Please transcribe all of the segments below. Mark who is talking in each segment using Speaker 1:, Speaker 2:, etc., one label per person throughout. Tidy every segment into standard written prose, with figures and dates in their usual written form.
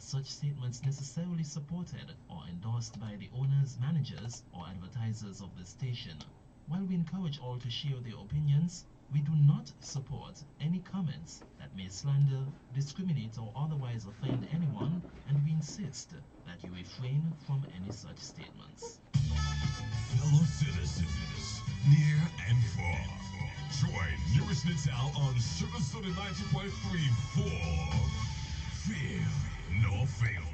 Speaker 1: such statements necessarily supported or endorsed by the owners, managers, or advertisers of the station. While we encourage all to share their opinions, we do not support any comments that may slander, discriminate, or otherwise offend anyone, and we insist that you refrain from any such statements.
Speaker 2: Fellow citizens, near and far, join Newrish Nital on Sugar City 90.3 for Fear No Favor.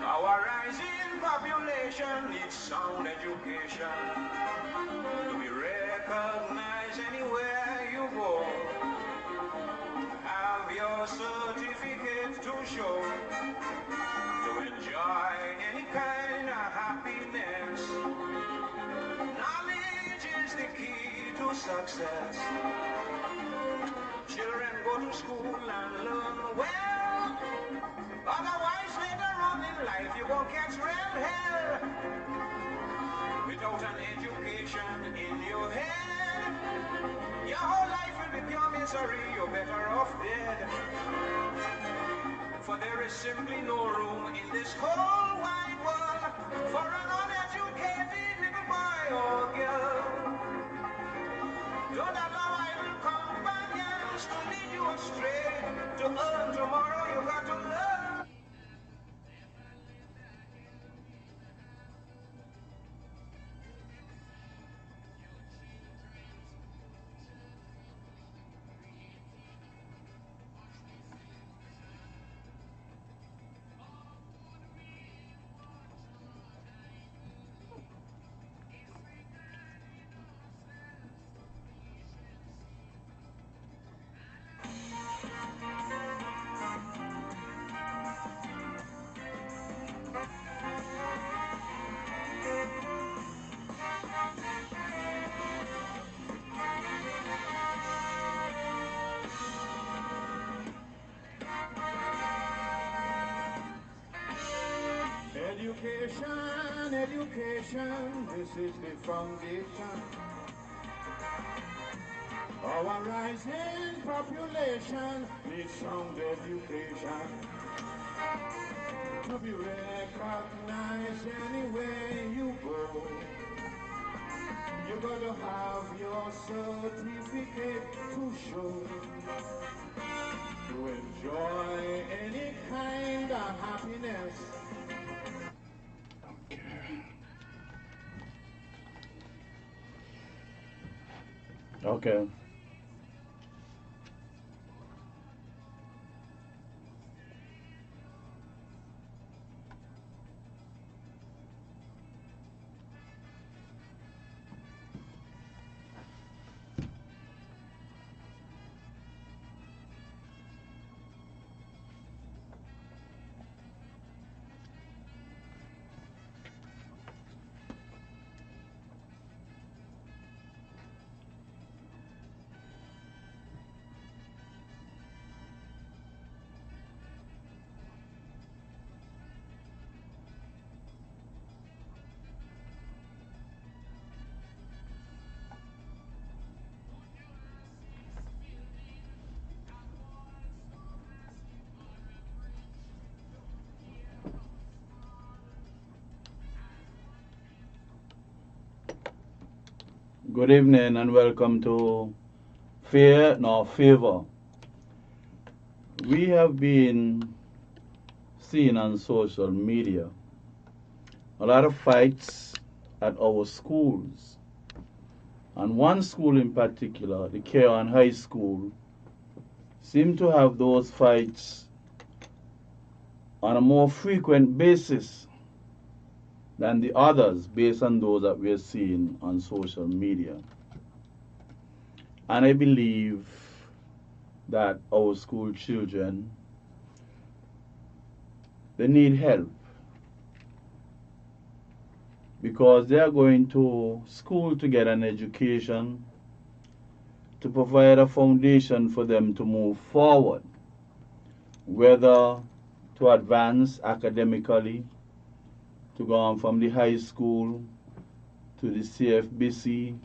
Speaker 3: Our rising population needs sound education to be recognized anywhere you go. Have your certificate to show, to enjoy any kind of happiness. Knowledge is the key to success. Children go to school and learn well. Otherwise, later on in life, you won't catch real hell. Without an education in your head, your whole life will be pure misery. You're better off dead. For there is simply no room in this whole wide world for an uneducated little boy or girl. Don't allow idle companions to lead you astray. To earn tomorrow, you got to learn. Education, education, this is the foundation. Our rising population needs sound education to be recognized anywhere you go. You gotta have your certificate to show, to enjoy any kind of happiness.
Speaker 4: Okay. Good evening and welcome to Fear Nor Favor. We have been seeing on social media a lot of fights at our schools. And one school in particular, the Keon High School, seem to have those fights on a more frequent basis than the others based on those that we're seeing on social media. And I believe that our school children, they need help because they are going to school to get an education, to provide a foundation for them to move forward, whether to advance academically, to go on from the high school to the CFBC,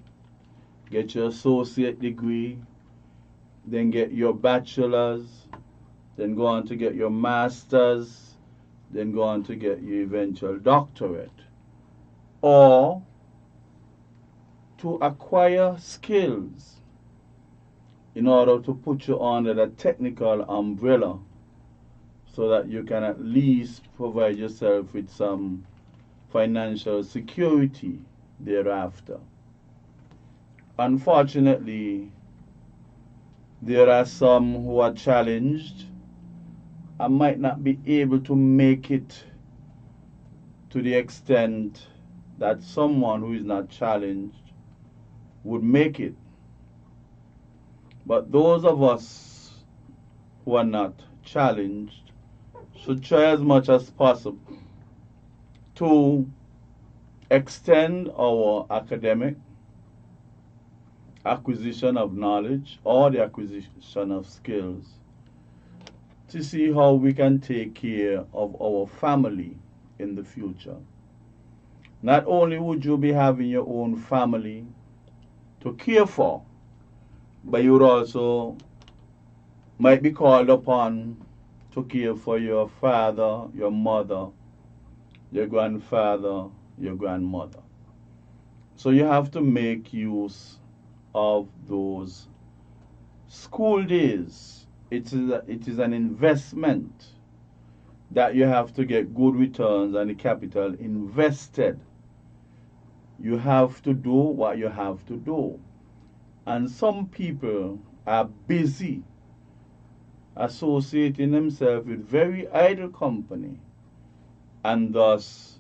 Speaker 4: get your associate degree, then get your bachelor's, then go on to get your master's, then go on to get your eventual doctorate, or to acquire skills in order to put you under the technical umbrella so that you can at least provide yourself with some financial security thereafter. Unfortunately, there are some who are challenged and might not be able to make it to the extent that someone who is not challenged would make it. But those of us who are not challenged should try as much as possible to extend our academic acquisition of knowledge or the acquisition of skills to see how we can take care of our family in the future. Not only would you be having your own family to care for, but you would also might be called upon to care for your father, your mother, your grandfather, your grandmother. So you have to make use of those school days. It is an investment that you have to get good returns on the capital invested. You have to do what you have to do. And some people are busy associating themselves with very idle company and thus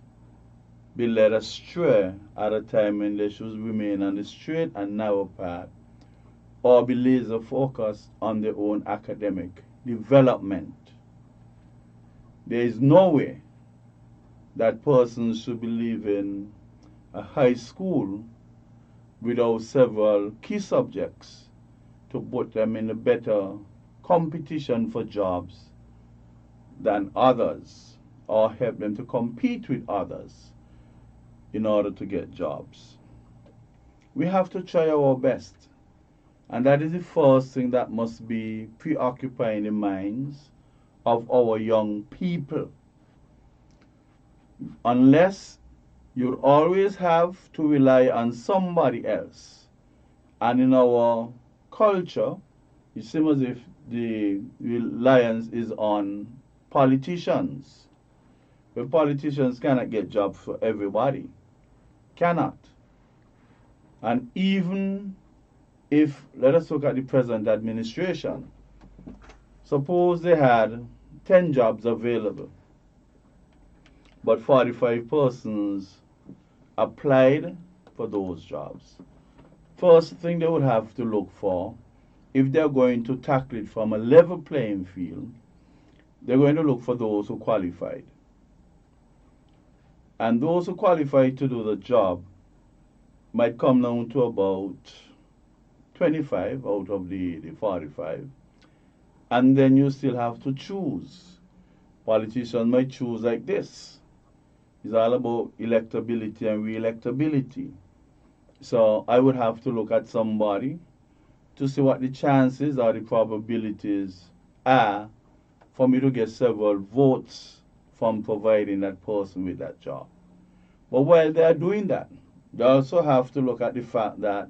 Speaker 4: be led astray at a time when they should remain on the straight and narrow path or be laser focused on their own academic development. There is no way that persons should be leaving a high school without several key subjects to put them in a better competition for jobs than others or help them to compete with others in order to get jobs. We have to try our best, and that is the first thing that must be preoccupying the minds of our young people. Unless you'll always have to rely on somebody else. And in our culture, it seems as if the reliance is on politicians. But politicians cannot get jobs for everybody. Cannot. And even if, let us look at the present administration. Suppose they had 10 jobs available, but 45 persons applied for those jobs. First thing they would have to look for, if they're going to tackle it from a level playing field, they're going to look for those who qualified. And those who qualified to do the job might come down to about 25 out of the 45. And then you still have to choose. Politicians might choose like this. It's all about electability and re-electability. So I would have to look at somebody to see what the chances or the probabilities are for me to get several votes from providing that person with that job. But while they are doing that, they also have to look at the fact that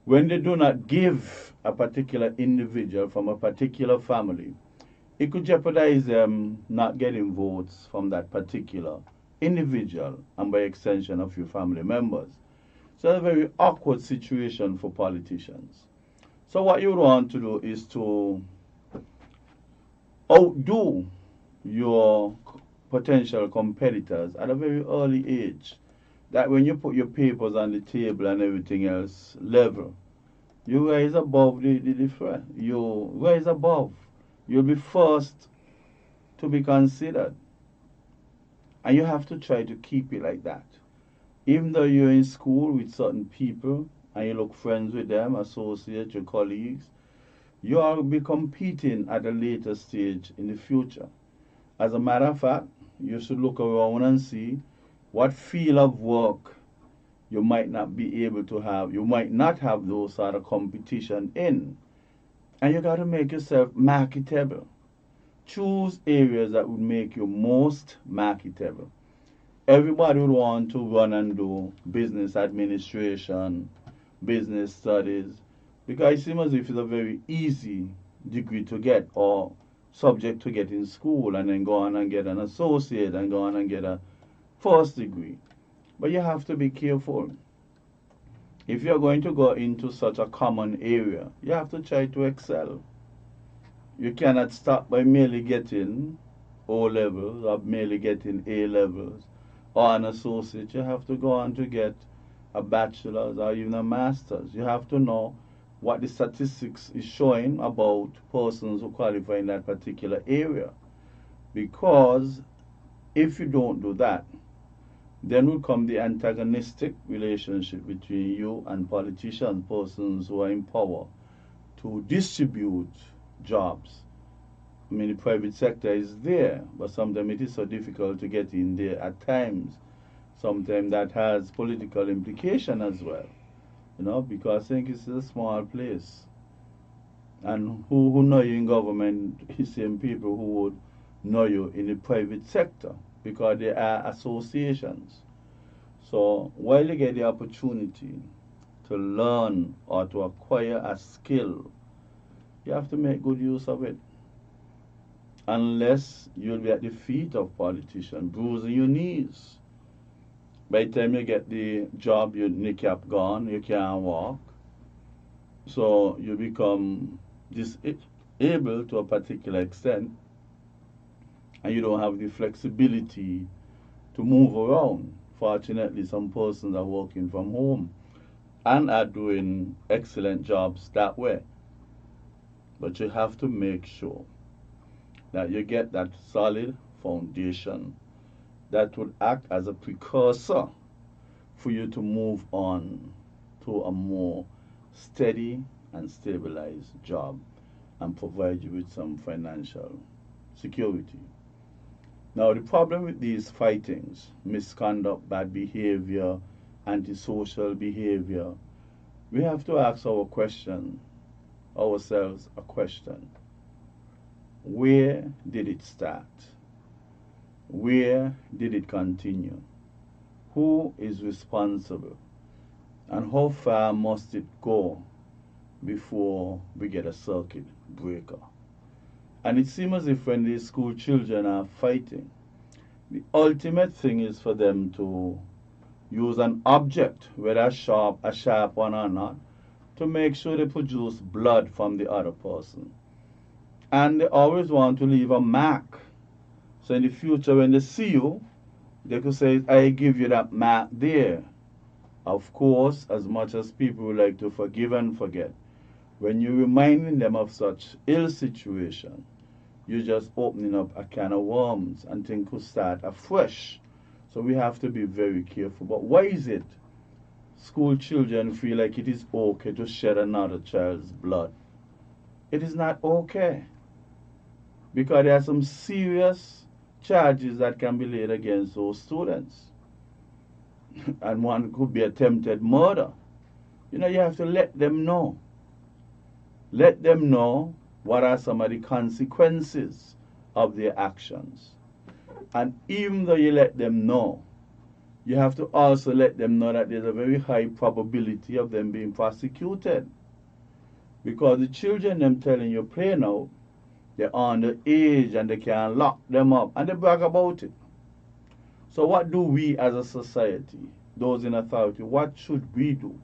Speaker 4: when they do not give a particular individual from a particular family, it could jeopardize them not getting votes from that particular individual and by extension a few family members. So it's a very awkward situation for politicians. So what you would want to do is to outdo your potential competitors at a very early age. That when you put your papers on the table and everything else level, you rise above the threat. You rise above. You'll be first to be considered. And you have to try to keep it like that. Even though you're in school with certain people and you look friends with them, associates, your colleagues, you will be competing at a later stage in the future. As a matter of fact, you should look around and see what field of work you might not be able to have, you might not have those sort of competition in. And you got to make yourself marketable. Choose areas that would make you most marketable. Everybody would want to run and do business administration, business studies, because it seems as if it's a very easy degree to get or subject to get in school and then go on and get an associate and go on and get a first degree. But you have to be careful. If you're going to go into such a common area, you have to try to excel. You cannot stop by merely getting O levels or merely getting A levels or an associate. You have to go on to get a bachelor's or even a master's. You have to know what the statistics is showing about persons who qualify in that particular area. Because if you don't do that, then will come the antagonistic relationship between you and politicians, persons who are in power, to distribute jobs. I mean, the private sector is there, but sometimes it is so difficult to get in there at times. Sometimes that has political implication as well, because I think it's a small place. And who know you in government is the same people who would know you in the private sector, because there are associations. So while you get the opportunity to learn or to acquire a skill, you have to make good use of it. Unless you'll be at the feet of politicians, bruising your knees. By the time you get the job, your kneecap gone, you can't walk. So you become disabled to a particular extent, and you don't have the flexibility to move around. Fortunately, some persons are working from home and are doing excellent jobs that way. But you have to make sure that you get that solid foundation that would act as a precursor for you to move on to a more steady and stabilized job and provide you with some financial security. Now, the problem with these fightings, misconduct, bad behavior, antisocial behavior, we have to ask ourselves a question. Where did it start? Where did it continue? Who is responsible? And how far must it go before we get a circuit breaker? And it seems as if when these school children are fighting, the ultimate thing is for them to use an object, whether a sharp one or not, to make sure they produce blood from the other person. And they always want to leave a mark. So in the future, when they see you, they could say, I give you that mark there. Of course, as much as people would like to forgive and forget, when you're reminding them of such ill situation, you're just opening up a can of worms and things could start afresh. So we have to be very careful. But why is it school children feel like it is okay to shed another child's blood? It is not okay. Because there are some serious charges that can be laid against those students. And one could be attempted murder. You have to let them know. Let them know what are some of the consequences of their actions. And even though you let them know, you have to also let them know that there's a very high probability of them being prosecuted. Because the children them telling you play now, they're underage and they can lock them up and they brag about it. So what do we as a society, those in authority, what should we do?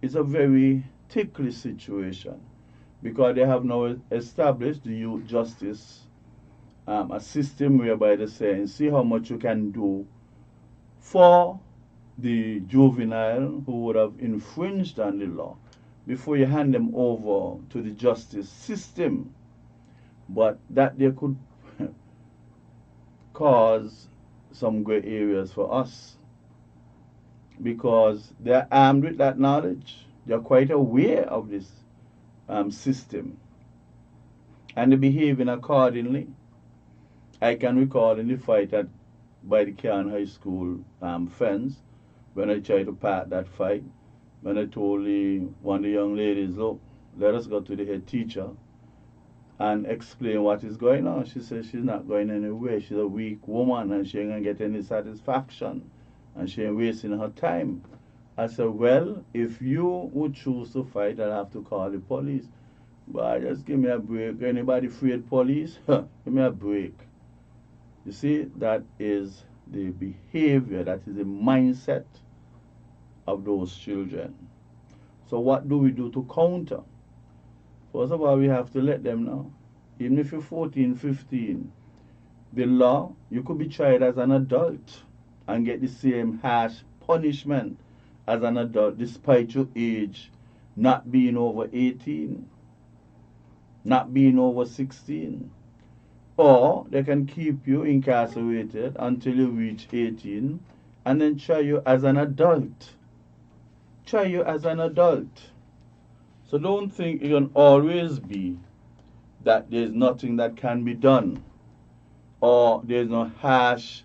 Speaker 4: It's a very ticklish situation because they have now established the youth justice, a system whereby they say, see how much you can do for the juvenile who would have infringed on the law before you hand them over to the justice system. But that they could cause some gray areas for us because they're armed with that knowledge. They're quite aware of this system and they're behaving accordingly. I can recall in the fight by the Cairn High School fence when I tried to part that fight, when I told one of the young ladies, look, let us go to the head teacher and explain what is going on. She said she's not going anywhere. She's a weak woman and she ain't going to get any satisfaction and she ain't wasting her time. I said, well, if you would choose to fight, I'll have to call the police. But just give me a break. Anybody afraid police? Give me a break. You see, that is the behavior, that is the mindset of those children. So what do we do to counter? First of all, we have to let them know. Even if you're 14, 15, the law, you could be tried as an adult and get the same harsh punishment as an adult despite your age not being over 18, not being over 16. Or they can keep you incarcerated until you reach 18 and then try you as an adult. Try you as an adult. So don't think it can always be that there's nothing that can be done or there's no harsh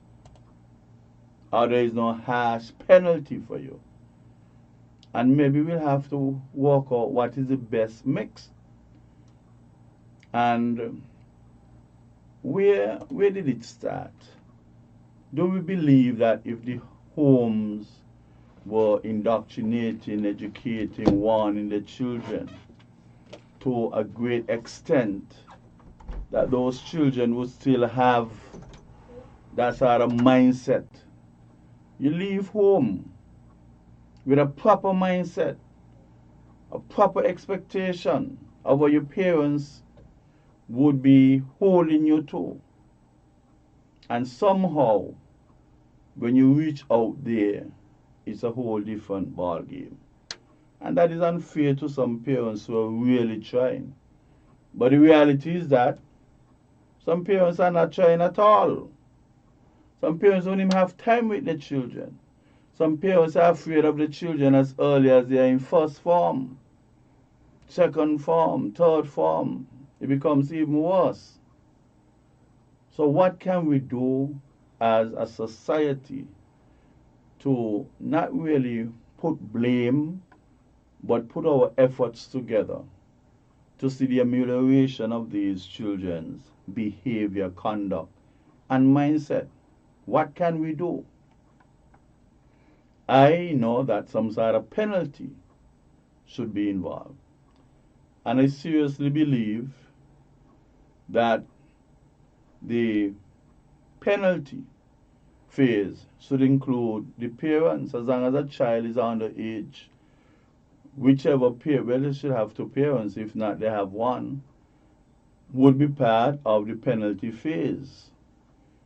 Speaker 4: penalty for you. And maybe we'll have to work out what is the best mix. And where did it start? Do we believe that if the homes were indoctrinating, educating, warning the children to a great extent, that those children would still have that sort of mindset? You leave home with a proper mindset, a proper expectation of what your parents would be holding you to. And somehow, when you reach out there, it's a whole different ball game. And that is unfair to some parents who are really trying. But the reality is that some parents are not trying at all. Some parents don't even have time with their children. Some parents are afraid of the children as early as they are in first form, second form, third form. It becomes even worse. So what can we do as a society to not really put blame, but put our efforts together to see the amelioration of these children's behavior, conduct, and mindset? What can we do? I know that some sort of penalty should be involved. And I seriously believe that the penalty phase should include the parents, as long as a child is underage. Whichever parent, well, they should have two parents, if not they have one, would be part of the penalty phase.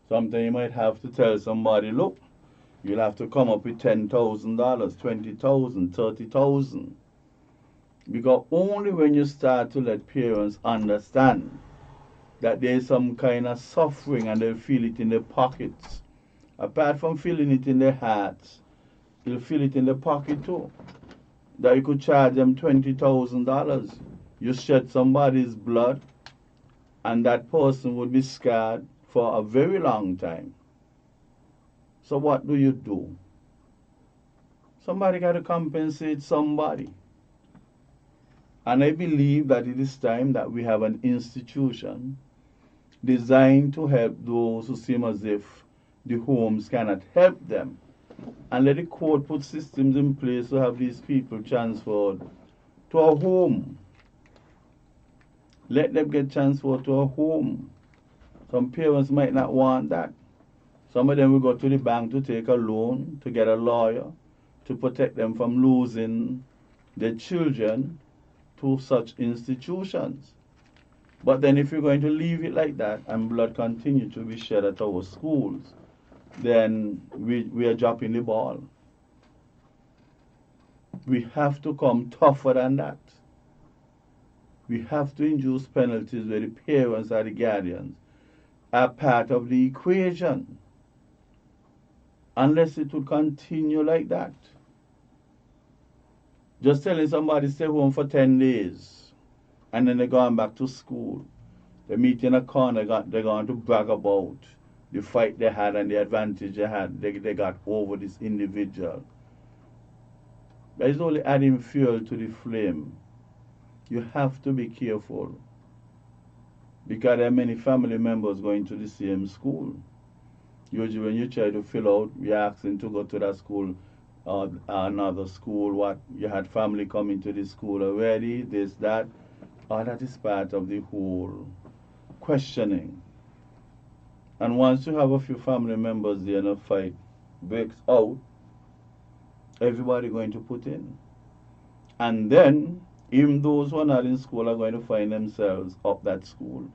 Speaker 4: Sometimes you might have to tell somebody, look, you'll have to come up with $10,000, $20,000, $30,000. Because only when you start to let parents understand that there's some kind of suffering and they'll feel it in their pockets, apart from feeling it in their hearts, you'll feel it in their pocket too. That you could charge them $20,000. You shed somebody's blood and that person would be scarred for a very long time. So what do? Somebody got to compensate somebody. And I believe that it is time that we have an institution designed to help those who seem as if the homes cannot help them and let the court put systems in place to have these people transferred to a home. Let them get transferred to a home. Some parents might not want that. Some of them will go to the bank to take a loan, to get a lawyer, to protect them from losing their children to such institutions. But then if you're going to leave it like that and blood continue to be shed at our schools, then we are dropping the ball. We have to come tougher than that. We have to introduce penalties where the parents or the guardians are part of the equation. Unless it would continue like that. Just telling somebody stay home for 10 days and then they're going back to school. They meet in a corner, they're going to brag about the fight they had and the advantage they had. They got over this individual. That is only adding fuel to the flame. You have to be careful because there are many family members going to the same school. Usually when you try to fill out, you're asking to go to that school or another school, what you had family coming to the school already, this, that. All that is part of the whole questioning. And once you have a few family members there and a fight breaks out, everybody going to put in. And then, even those who are not in school are going to find themselves up that school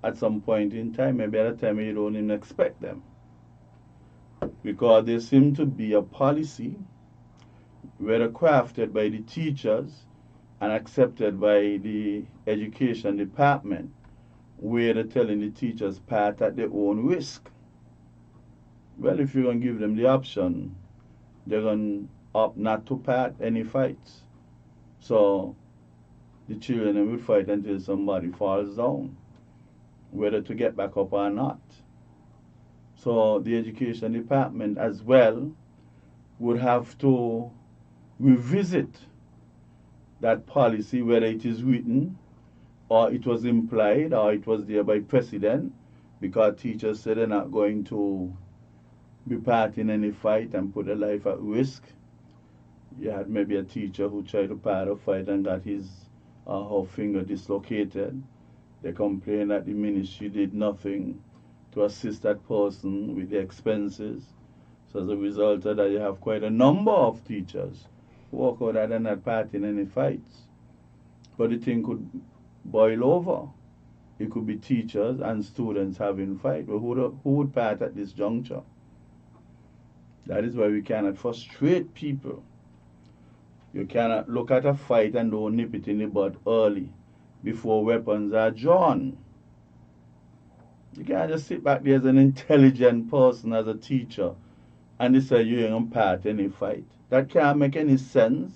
Speaker 4: at some point in time, maybe at a time you don't even expect them. Because there seems to be a policy, whether crafted by the teachers and accepted by the education department, where they're telling the teachers part at their own risk. Well, if you're going to give them the option, they're going to opt not to part any fights. So the children will fight until somebody falls down, whether to get back up or not. So the education department as well would have to revisit that policy, whether it is written or it was implied or it was there by precedent, because teachers said they're not going to be part in any fight and put their life at risk. You had maybe a teacher who tried to part a fight and got his or her finger dislocated. They complained that the ministry did nothing to assist that person with the expenses. So as a result of that, you have quite a number of teachers who walk out and not part in any fights. But the thing could boil over. It could be teachers and students having fight. But who would part at this juncture? That is why we cannot frustrate people. You cannot look at a fight and don't nip it in the bud early before weapons are drawn. You can't just sit back there as an intelligent person, as a teacher, and decide you ain't gonna part any fight. That can't make any sense.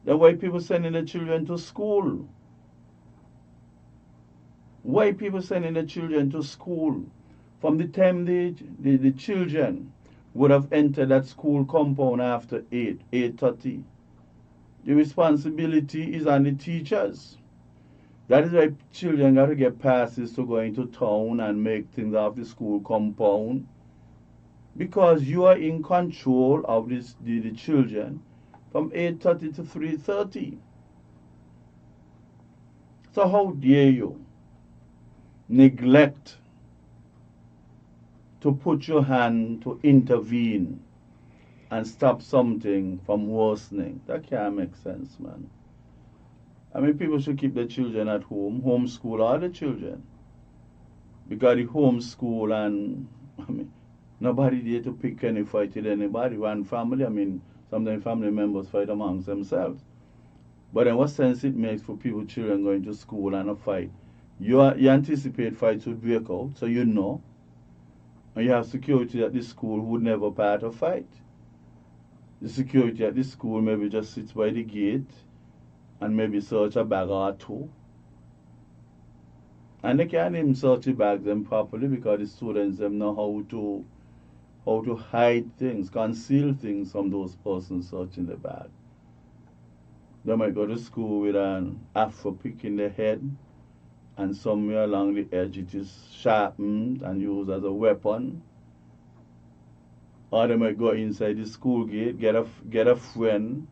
Speaker 4: Then why people sending their children to school? Why people sending their children to school? From the time the children would have entered that school compound after 8:30. The responsibility is on the teachers. That is why children got to get passes to go into town and make things off the school compound. Because you are in control of the children from 8:30 to 3:30. So how dare you neglect to put your hand to intervene and stop something from worsening? That can't make sense, man. I mean, people should keep their children at home, homeschool all the children. Because the homeschool and, I mean, nobody there to pick any fight with anybody. One family, I mean, sometimes family members fight amongst themselves. But then what sense it makes for people, children going to school and a fight? You anticipate fights would break out, so you know. And you have security at the school who would never part a fight. The security at the school maybe just sits by the gate and maybe search a bag or two. And they can't even search the bags them properly because the students them know how to hide things, conceal things from those persons searching the bag. They might go to school with an afro pick in their head, and somewhere along the edge it is sharpened and used as a weapon. Or they might go inside the school gate, get a friend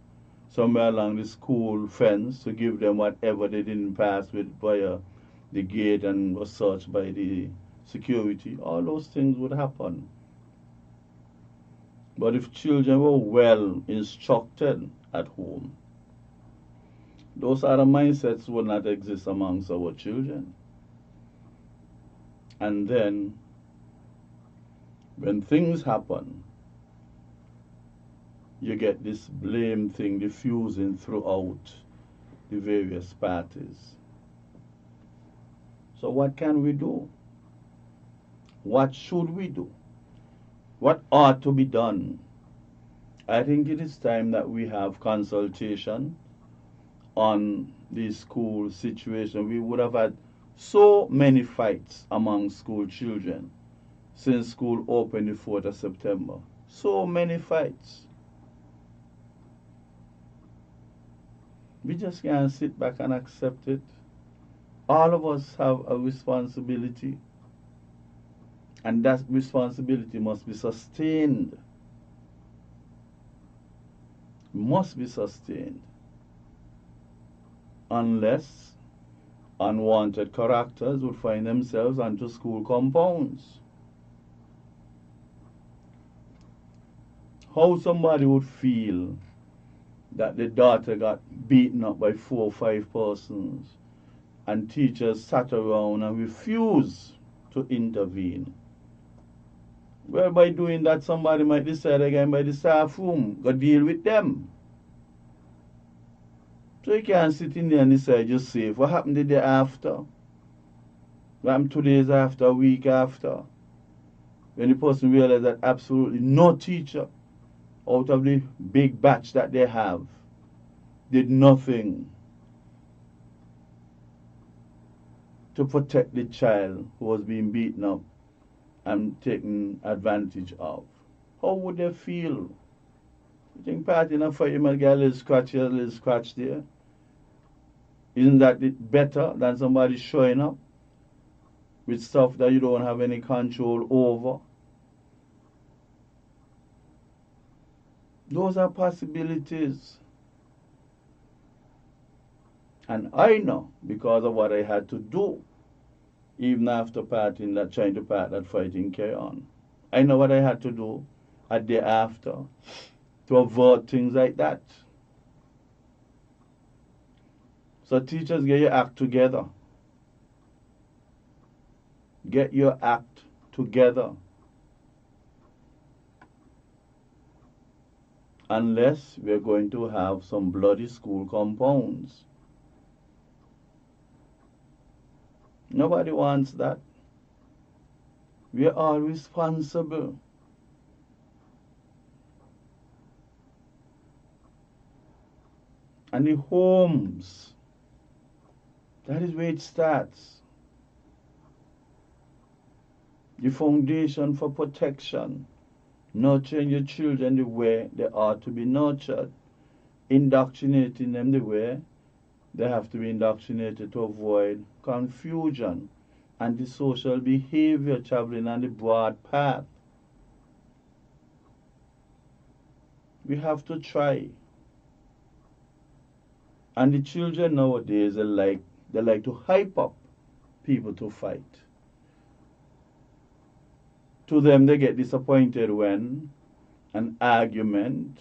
Speaker 4: somewhere along the school fence to give them whatever they didn't pass with via the gate and was searched by the security. All those things would happen. But if children were well instructed at home, those other mindsets would not exist amongst our children. And then, when things happen, you get this blame thing diffusing throughout the various parties. So what can we do? What should we do? What ought to be done? I think it is time that we have consultation on the school situation. We would have had so many fights among school children since school opened the 4th of September. So many fights. We just can't sit back and accept it. All of us have a responsibility, and that responsibility must be sustained. Must be sustained. Unless unwanted characters would find themselves onto school compounds. How somebody would feel that the daughter got beaten up by 4 or 5 persons and teachers sat around and refused to intervene. Well, by doing that, somebody might decide again by the staff room, go deal with them. So you can't sit in there and decide you're safe. What happened the day after? What happened 2 days after, a week after? When the person realized that absolutely no teacher out of the big batch that they have did nothing to protect the child who was being beaten up and taken advantage of. How would they feel? You think part in a fight you might get a little scratch here, a little scratch there? Isn't that better than somebody showing up with stuff that you don't have any control over? Those are possibilities. And I know, because of what I had to do, even after trying to part that fighting carry on. I know what I had to do a day after to avoid things like that. So teachers, get your act together. Get your act together. Unless we're going to have some bloody school compounds. Nobody wants that. We are all responsible. And the homes, that is where it starts. The foundation for protection. Nurturing your children the way they are to be nurtured. Indoctrinating them the way they have to be indoctrinated to avoid confusion and the social behavior traveling on the broad path. We have to try. And the children nowadays, they like to hype up people to fight. To them, they get disappointed when an argument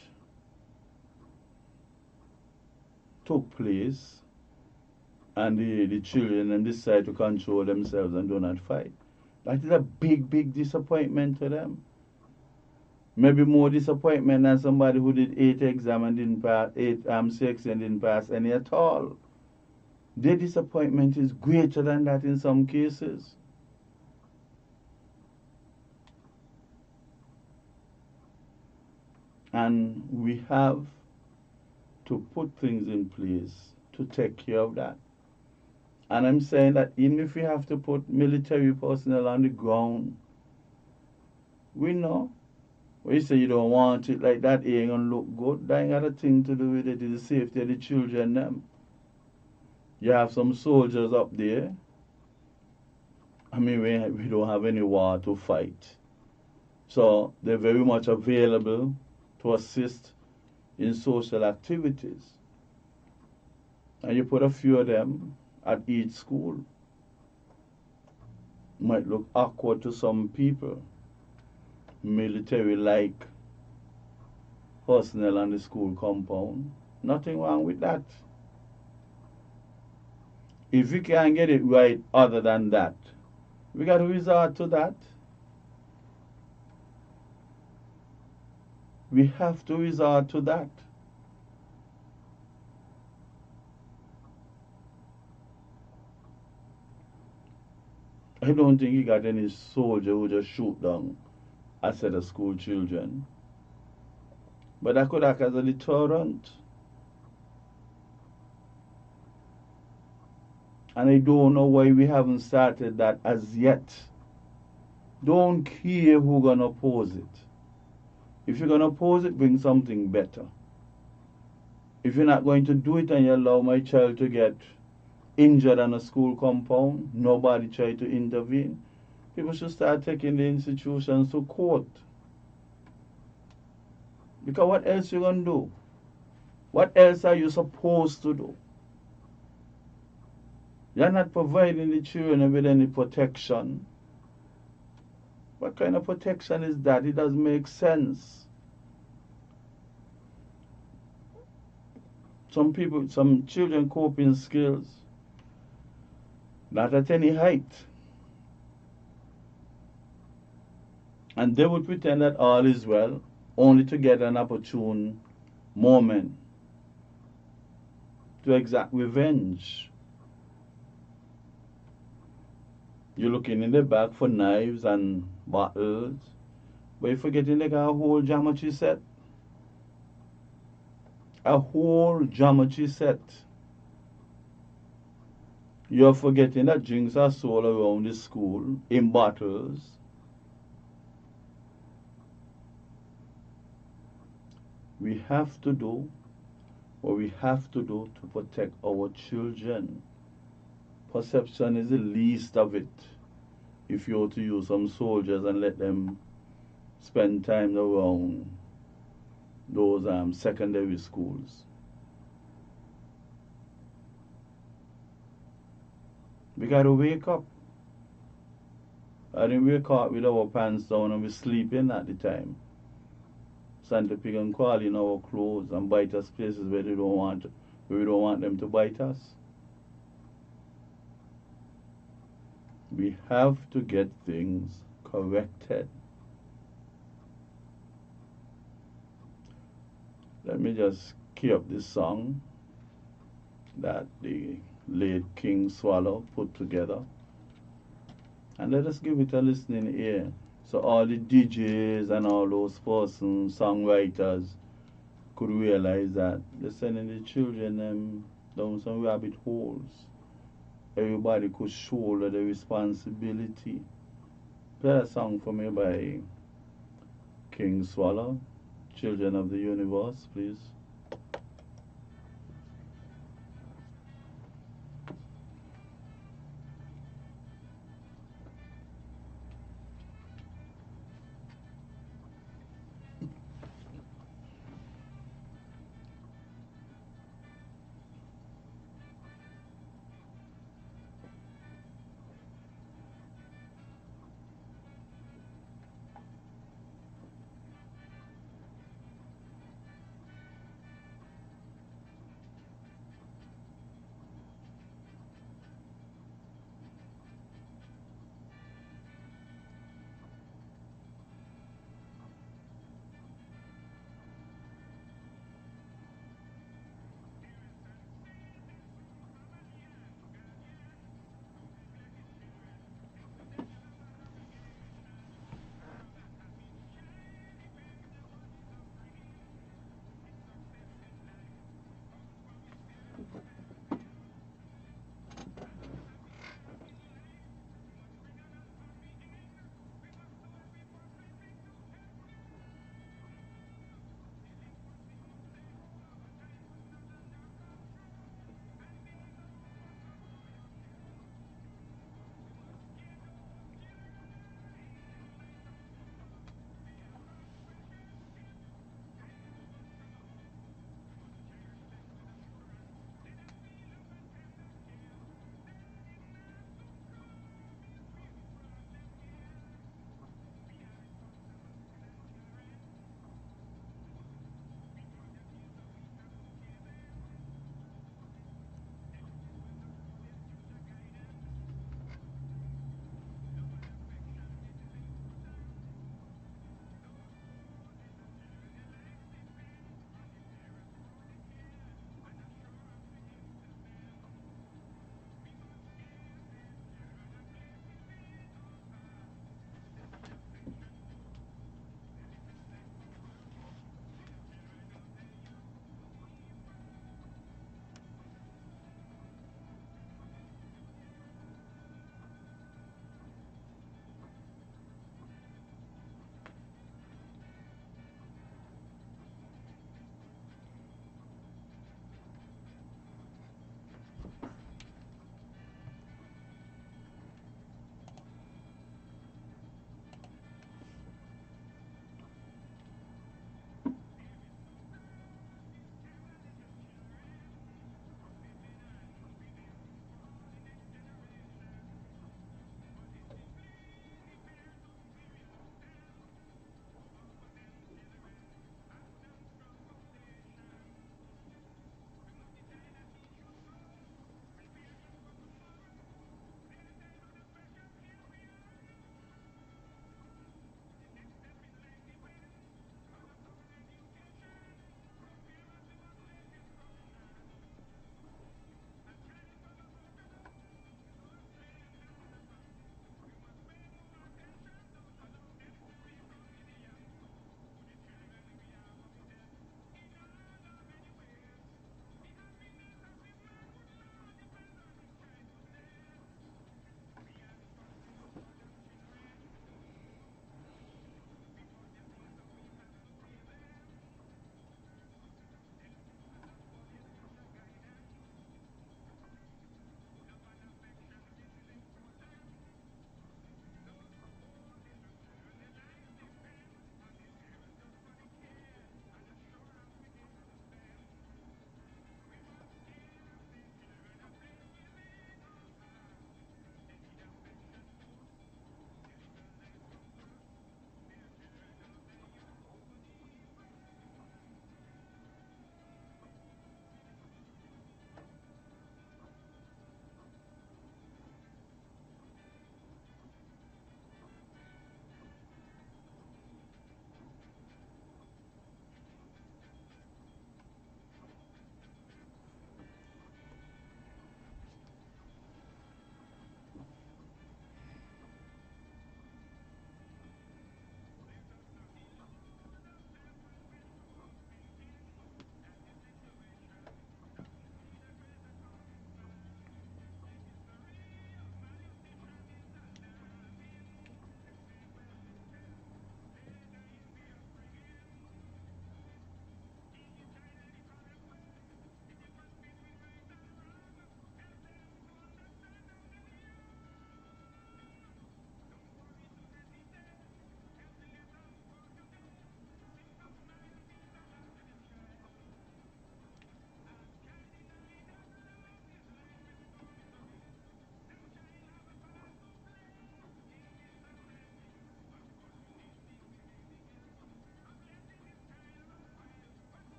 Speaker 4: took place and the children and decide to control themselves and do not fight. That is a big, big disappointment to them. Maybe more disappointment than somebody who did 8 exams and didn't pass, 8 CX and didn't pass any at all. Their disappointment is greater than that in some cases. And we have to put things in place to take care of that. And I'm saying that even if we have to put military personnel on the ground, we know. When you say you don't want it like that, it ain't gonna look good. That ain't got a thing to do with it. It's the safety of the children them. You have some soldiers up there. I mean, we don't have any war to fight. So they're very much available to assist in social activities. And you put a few of them at each school. Might look awkward to some people, military like personnel on the school compound. Nothing wrong with that. If we can't get it right other than that, we got to resort to that. We have to resort to that. I don't think you got any soldier who just shoot down a set of school children. But that could act as a deterrent. And I don't know why we haven't started that as yet. Don't care who's gonna oppose it. If you're gonna oppose it, bring something better. If you're not going to do it and you allow my child to get injured on a school compound, nobody try to intervene, people should start taking the institutions to court. Because what else you gonna do? What else are you supposed to do? You're not providing the children with any protection. What kind of protection is that? It doesn't make sense. Some children coping skills, not at any height. And they would pretend that all is well, only to get an opportune moment to exact revenge. You're looking in the back for knives and bottles, but you're forgetting they got a whole geometry set. A whole geometry set. You're forgetting that drinks are sold around the school in bottles. We have to do what we have to do to protect our children. Perception is the least of it. If you were to use some soldiers and let them spend time around those secondary schools. We got to wake up. I didn't wake up with our pants down and we sleeping at the time. Santa Pig and crawl in our clothes and bite us places where we don't want them to bite us. We have to get things corrected. Let me just key up this song that the late King Swallow put together. And let us give it a listening ear. So all the DJs and all those persons, songwriters, could realize that they're sending the children down some rabbit holes. Everybody could shoulder the responsibility. Play a song for me by King Swallow, Children of the Universe, please.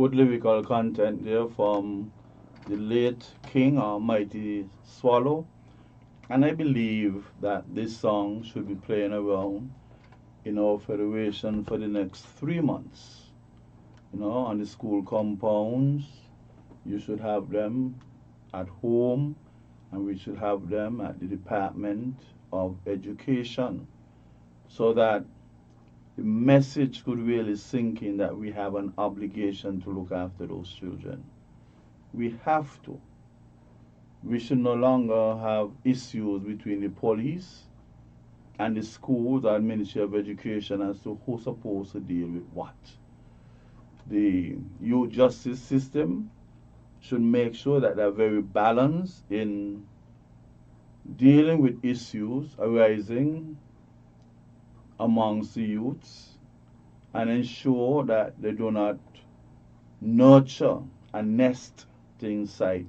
Speaker 4: good lyrical content there from the late King or Mighty Swallow. And I believe that this song should be playing around in our federation for the next 3 months. On the school compounds, you should have them at home, and we should have them at the Department of Education, so that the message could really sink in that we have an obligation to look after those children. We have to. We should no longer have issues between the police and the schools or Ministry of Education as to who's supposed to deal with what. The youth justice system should make sure that they're very balanced in dealing with issues arising amongst the youths, and ensure that they do not nurture and nest things site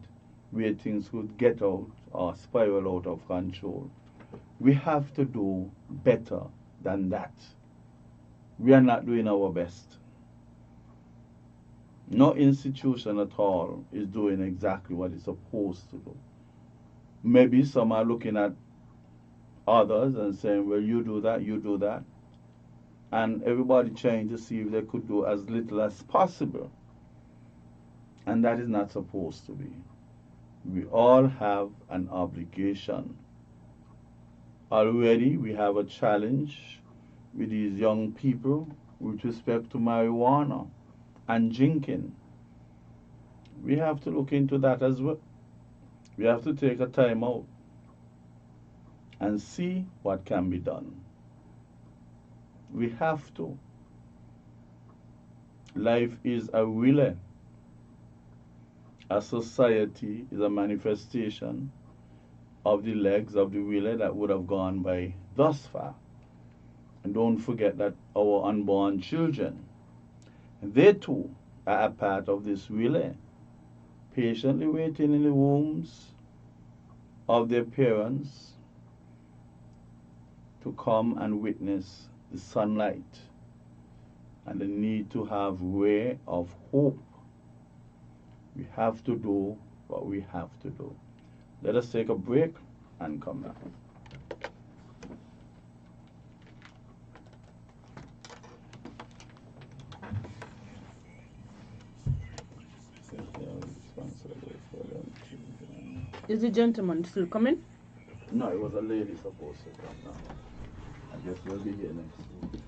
Speaker 4: where things could get out or spiral out of control. We have to do better than that. We are not doing our best. No institution at all is doing exactly what it's supposed to do. Maybe some are looking at others and saying, well, you do that, you do that. And everybody trying to see if they could do as little as possible. And that is not supposed to be. We all have an obligation. Already we have a challenge with these young people with respect to marijuana and drinking. We have to look into that as well. We have to take a time out and see what can be done. We have to. Life is a relay. A society is a manifestation of the legs of the relay that would have gone by thus far. And don't forget that our unborn children, they too are a part of this relay, patiently waiting in the wombs of their parents to come and witness the sunlight and the need to have ray of hope. We have to do what we have to do. Let us take a break and come back.
Speaker 5: Is the gentleman still coming?
Speaker 4: No, it was a lady supposed to come now. I guess we'll be here next week.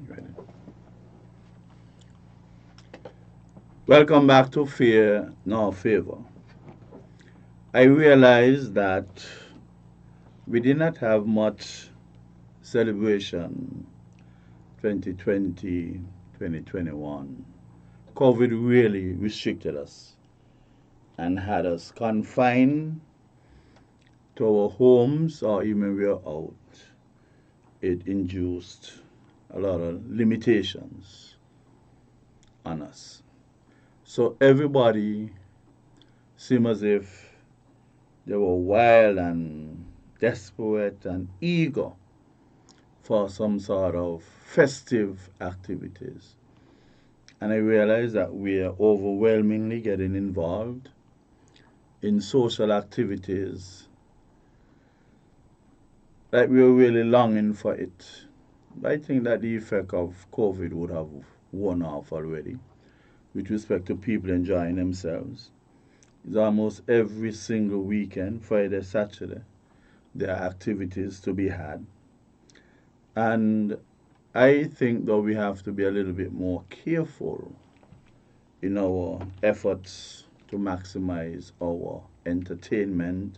Speaker 4: Ready. Welcome back to Fear Nor Favor. I realized that we did not have much celebration 2020, 2021. COVID really restricted us and had us confined to our homes, or even when we were out. It induced a lot of limitations on us. So everybody seemed as if they were wild and desperate and eager for some sort of festive activities. And I realized that we are overwhelmingly getting involved in social activities, like we were really longing for it. But I think that the effect of COVID would have worn off already with respect to people enjoying themselves. It's almost every single weekend, Friday, Saturday, there are activities to be had. And I think that we have to be a little bit more careful in our efforts to maximize our entertainment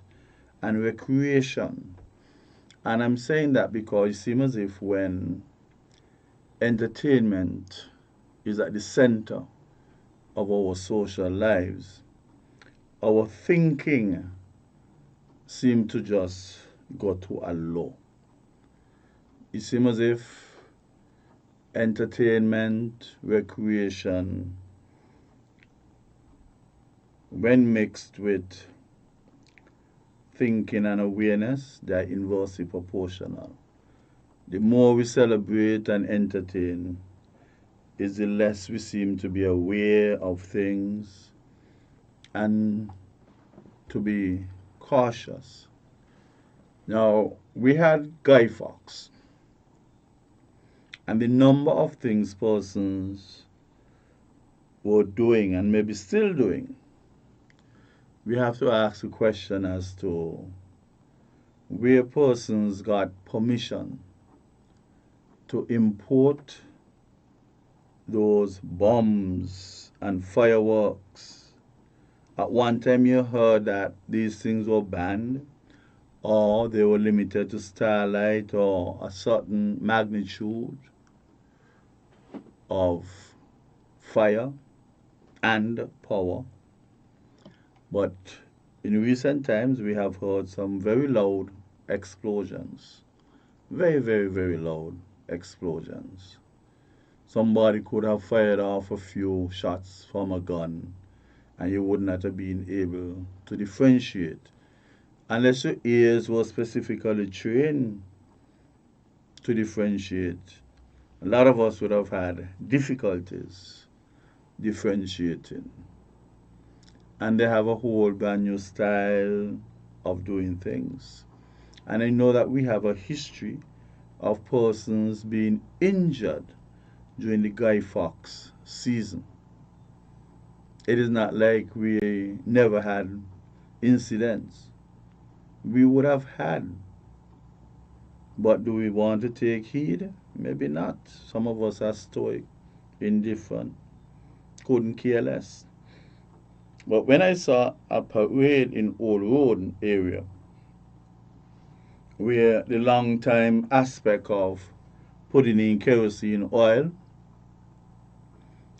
Speaker 4: and recreation. And I'm saying that because it seems as if when entertainment is at the center of our social lives, our thinking seems to just go to a low. It seems as if entertainment, recreation, when mixed with thinking and awareness, they are inversely proportional. The more we celebrate and entertain, is the less we seem to be aware of things and to be cautious. Now, we had Guy Fawkes, and the number of things persons were doing and maybe still doing, we have to ask a question as to where persons got permission to import those bombs and fireworks. At one time you heard that these things were banned or they were limited to starlight or a certain magnitude of fire and power. But in recent times we have heard some very loud explosions. Very, very, very loud explosions. Somebody could have fired off a few shots from a gun and you would not have been able to differentiate unless your ears were specifically trained to differentiate. A lot of us would have had difficulties differentiating. And they have a whole brand new style of doing things. And I know that we have a history of persons being injured during the Guy Fawkes season. It is not like we never had incidents. We would have had. But do we want to take heed? Maybe not. Some of us are stoic, indifferent, couldn't care less. But when I saw a parade in Old Road area, where the long time aspect of putting in kerosene oil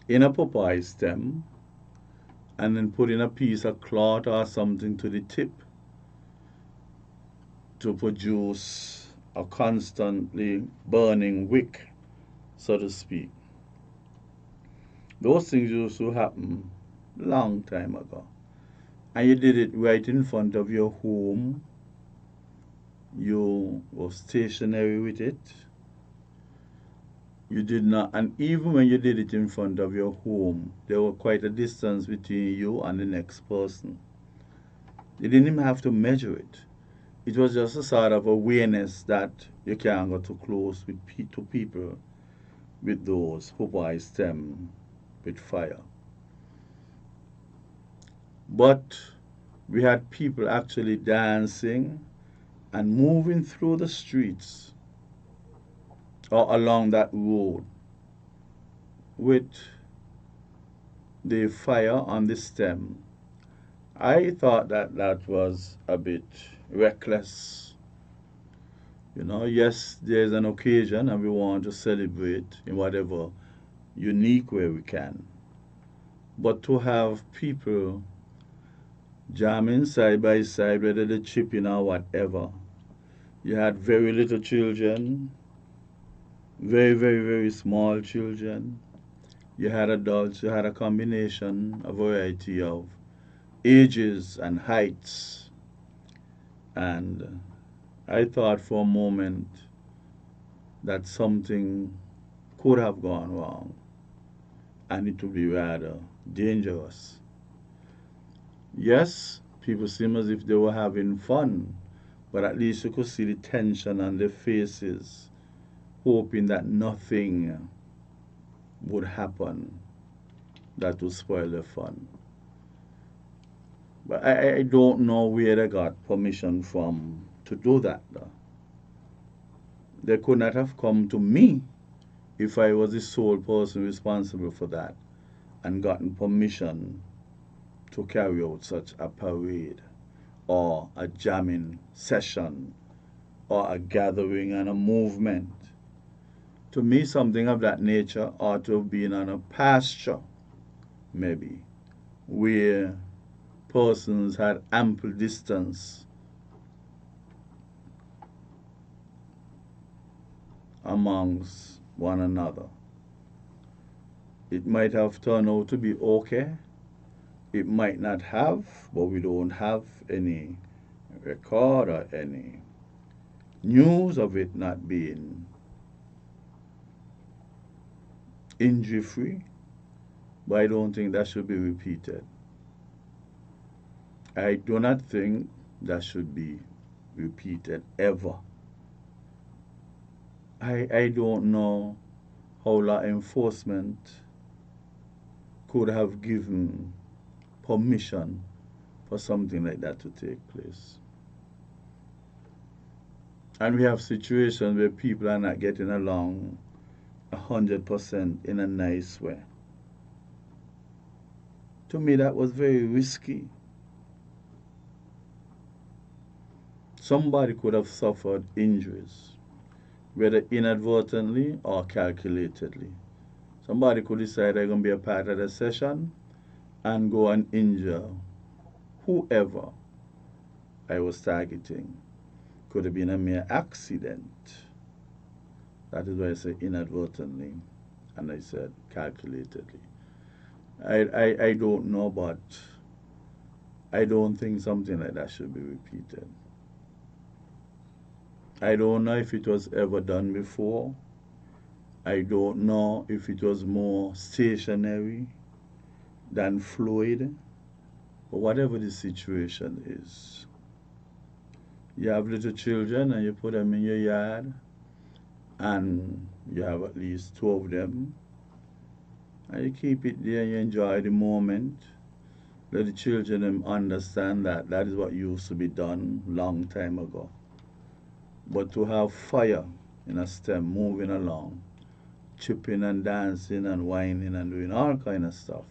Speaker 4: in a Popeye stem and then putting a piece of cloth or something to the tip to produce a constantly burning wick, so to speak. Those things used to happen long time ago. And you did it right in front of your home. You were stationary with it. You did not, and even when you did it in front of your home, there was quite a distance between you and the next person. You didn't even have to measure it. It was just a sort of awareness that you can't go too close to people with those Popeye stem with fire. But we had people actually dancing and moving through the streets or along that road with the fire on the stem, I thought that that was a bit reckless. Yes, there's an occasion and we want to celebrate in whatever unique way we can. But to have people jamming side by side, whether they're chipping or whatever, you had very little children, very, very, very small children. You had adults, you had a combination, a variety of ages and heights. And I thought for a moment that something could have gone wrong and it would be rather dangerous. Yes, people seem as if they were having fun, but at least you could see the tension on their faces, hoping that nothing would happen that would spoil their fun. But I don't know where they got permission from to do that, though. They could not have come to me if I was the sole person responsible for that and gotten permission to carry out such a parade or a jamming session or a gathering and a movement. To me, something of that nature ought to have been on a pasture, maybe, where persons had ample distance amongst one another. It might have turned out to be okay. It might not have, but we don't have any record or any news of it not being injury free. But I don't think that should be repeated. I do not think that should be repeated ever. I don't know how law enforcement could have given permission for something like that to take place. And we have situations where people are not getting along 100% in a nice way. To me, that was very risky. Somebody could have suffered injuries, whether inadvertently or calculatedly. Somebody could decide they're going to be a part of the session and go and injure whoever I was targeting. Could have been a mere accident. That is why I say inadvertently, and I said calculatedly. I don't know, but I don't think something like that should be repeated. I don't know if it was ever done before. I don't know if it was more stationary than fluid. But whatever the situation is, you have little children and you put them in your yard and you have at least two of them and you keep it there, you enjoy the moment. Let the children understand that that is what used to be done long time ago. But to have fire in a stem moving along, chipping and dancing and whining and doing all kind of stuff,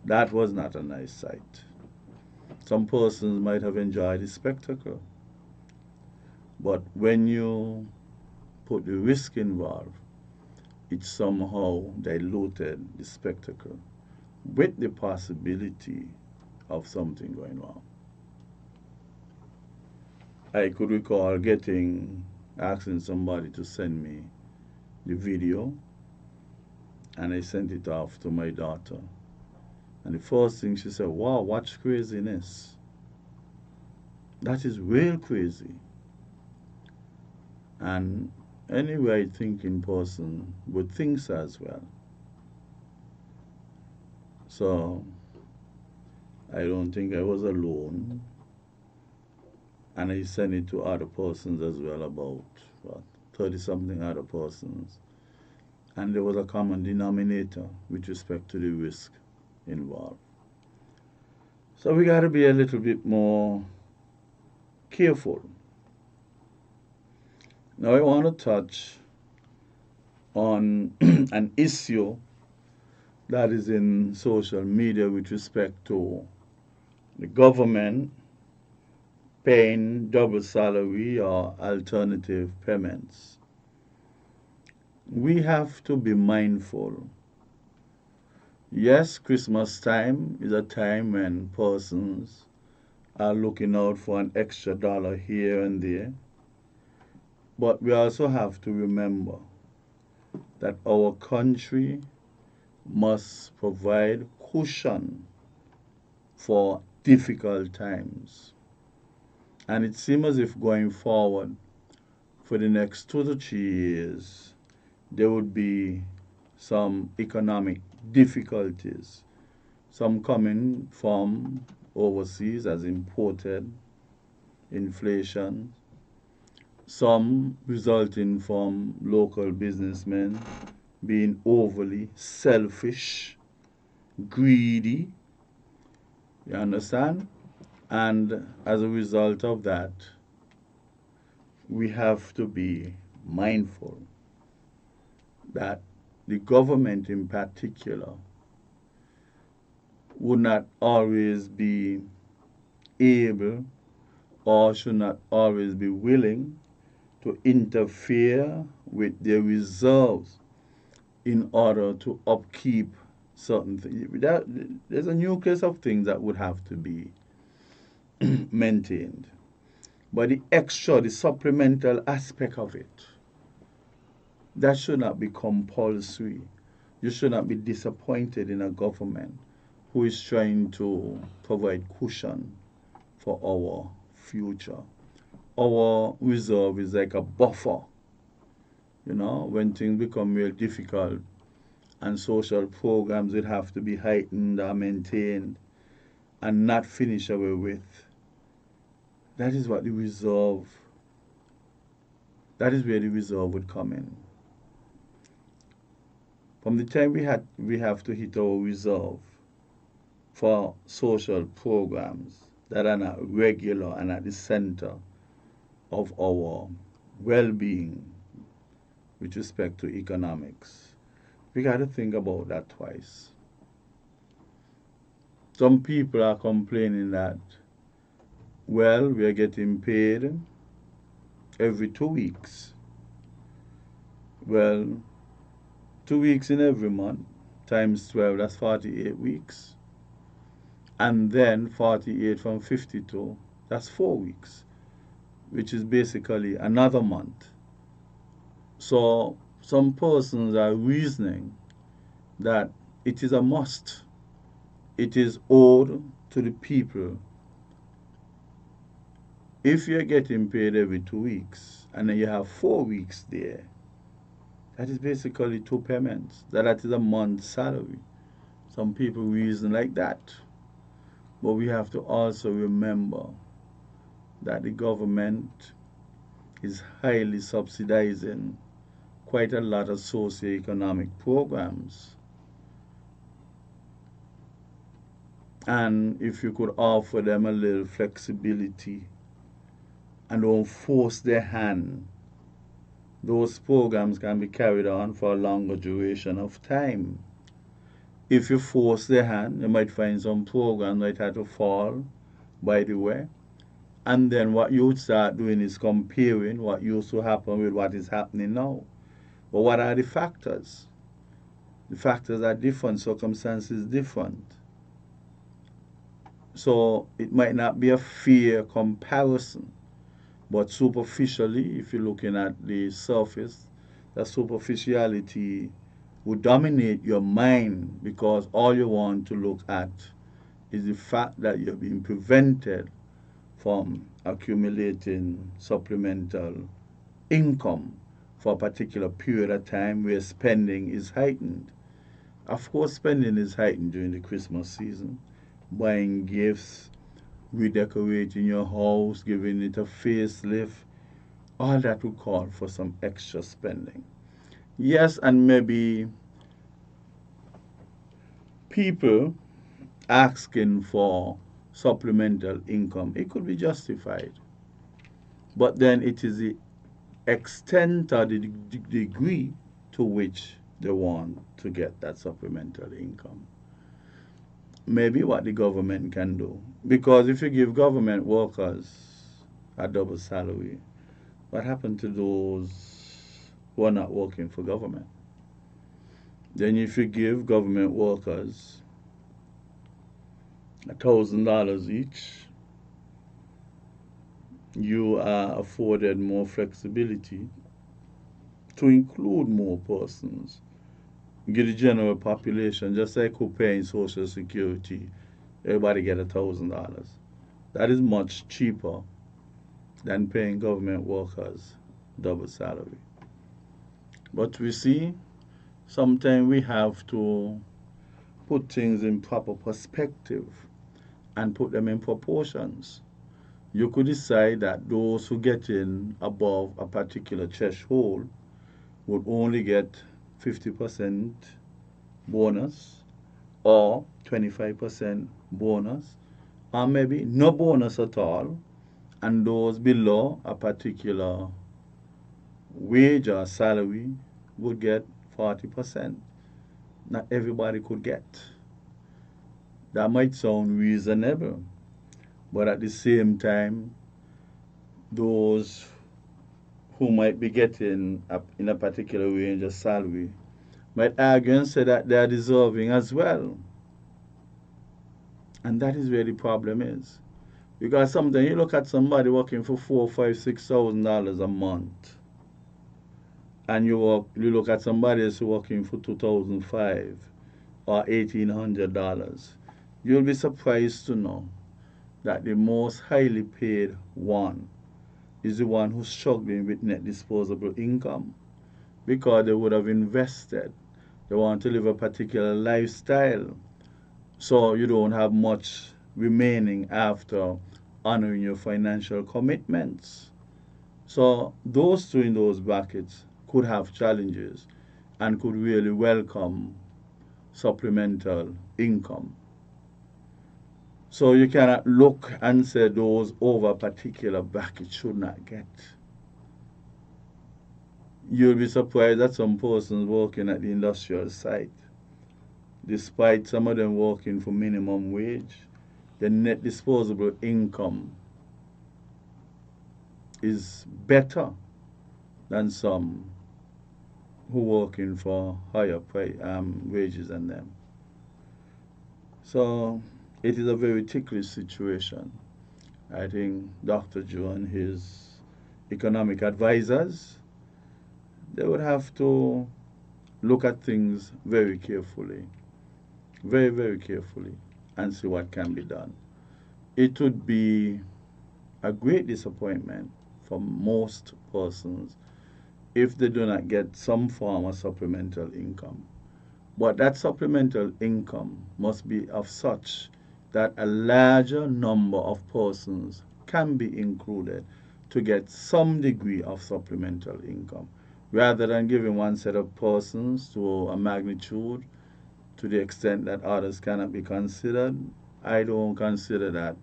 Speaker 4: that was not a nice sight. Some persons might have enjoyed the spectacle, but when you put the risk involved, it somehow diluted the spectacle with the possibility of something going wrong. I could recall asking somebody to send me the video, and I sent it off to my daughter. And the first thing she said, wow, watch craziness. That is real crazy. And any right thinking person would think so as well. So I don't think I was alone. And I sent it to other persons as well, about 30 something other persons. And there was a common denominator with respect to the risk involved. So we got to be a little bit more careful. Now I want to touch on an issue that is in social media with respect to the government paying double salary or alternative payments. We have to be mindful. Yes, Christmas time is a time when persons are looking out for an extra dollar here and there, but we also have to remember that our country must provide cushion for difficult times. And it seems as if going forward for the next 2 to 3 years, there would be some economic difficulties, some coming from overseas as imported inflation, some resulting from local businessmen being overly selfish, greedy, you understand? And as a result of that, we have to be mindful that the government in particular would not always be able or should not always be willing to interfere with their reserves in order to upkeep certain things. There's a nucleus of things that would have to be maintained. But the extra, the supplemental aspect of it, that should not be compulsory. You should not be disappointed in a government who is trying to provide cushion for our future. Our reserve is like a buffer. You know, when things become real difficult and social programs will have to be heightened or maintained and not finished away with. That is what the reserve, that is where the reserve would come in. From the time we have to hit our reserve for social programs that are not regular and at the center of our well-being with respect to economics, we got to think about that twice. Some people are complaining that, well, we are getting paid every 2 weeks. Well, 2 weeks in every month times 12, that's 48 weeks. And then 48 from 52, that's 4 weeks, which is basically another month. So some persons are reasoning that it is a must. It is owed to the people. If you're getting paid every 2 weeks and then you have 4 weeks there, that is basically two payments. That is a month's salary. Some people reason like that. But we have to also remember that the government is highly subsidizing quite a lot of socioeconomic programs. And if you could offer them a little flexibility and don't force their hand, those programs can be carried on for a longer duration of time. If you force their hand, you might find some programs might have to fall by the way. And then what you would start doing is comparing what used to happen with what is happening now. But what are the factors? The factors are different, circumstances different. So it might not be a fair comparison. But superficially, if you're looking at the surface, that superficiality would dominate your mind because all you want to look at is the fact that you're being prevented from accumulating supplemental income for a particular period of time where spending is heightened. Of course, spending is heightened during the Christmas season, buying gifts, redecorating your house, giving it a facelift, all that would call for some extra spending. Yes, and maybe people asking for supplemental income, it could be justified. But then it is the extent or the degree to which they want to get that supplemental income. Maybe what the government can do. Because if you give government workers a double salary, what happened to those who are not working for government? Then if you give government workers $1,000 each, you are afforded more flexibility to include more persons. Give the general population, just like who paying Social Security, everybody get $1,000. That is much cheaper than paying government workers double salary. But we see sometimes we have to put things in proper perspective and put them in proportions. You could decide that those who get in above a particular threshold would only get 50% bonus or 25% bonus or maybe no bonus at all, and those below a particular wage or salary would get 40%. Not everybody could get. That might sound reasonable, but at the same time, those who might be getting in a particular range of salary might argue and say that they are deserving as well. And that is where the problem is. Because sometimes you look at somebody working for $4,000, $5,000, $6,000 a month, and you look at somebody else working for $2,500 or $1,800. You'll be surprised to know that the most highly paid one is the one who's struggling with net disposable income because they would have invested. They want to live a particular lifestyle. So you don't have much remaining after honoring your financial commitments. So those two in those brackets could have challenges and could really welcome supplemental income. So you cannot look and say those over a particular bracket should not get. You'll be surprised that some persons working at the industrial site, despite some of them working for minimum wage, the net disposable income is better than some who working for higher wages than them. So it is a very ticklish situation. I think Dr. Joe and his economic advisors, they would have to look at things very carefully, very, very carefully, and see what can be done. It would be a great disappointment for most persons if they do not get some form of supplemental income. But that supplemental income must be of such that a larger number of persons can be included to get some degree of supplemental income, rather than giving one set of persons to a magnitude to the extent that others cannot be considered. I don't consider that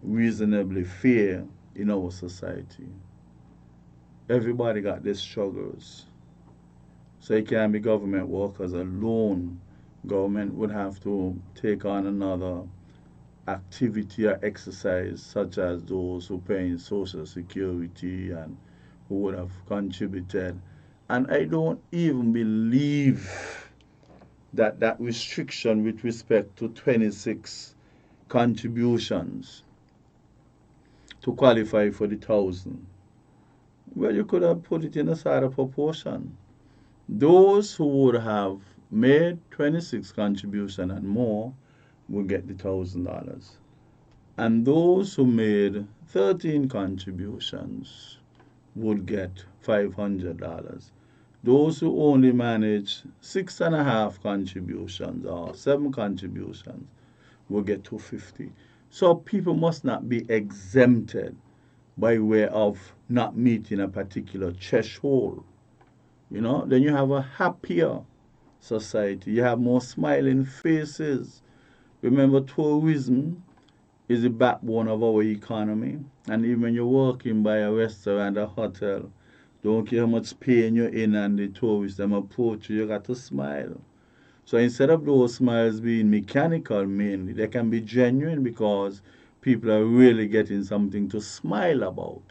Speaker 4: reasonably fair in our society. Everybody got their struggles. So it can't be government workers alone. Government would have to take on another activity or exercise, such as those who pay in Social Security and who would have contributed. And I don't even believe that that restriction with respect to 26 contributions to qualify for the 1,000, well, you could have put it in a sort of proportion. Those who would have made 26 contributions and more will get the $1,000. And those who made 13 contributions would get $500. Those who only manage 6.5 contributions or 7 contributions will get $250. So people must not be exempted by way of not meeting a particular threshold. Then you have a happier society. You have more smiling faces. Remember, tourism is the backbone of our economy. And even when you're working by a restaurant, a hotel, Don't care how much pain you're in and the tourists them approach you, you got to smile. So instead of those smiles being mechanical mainly, they can be genuine because people are really getting something to smile about.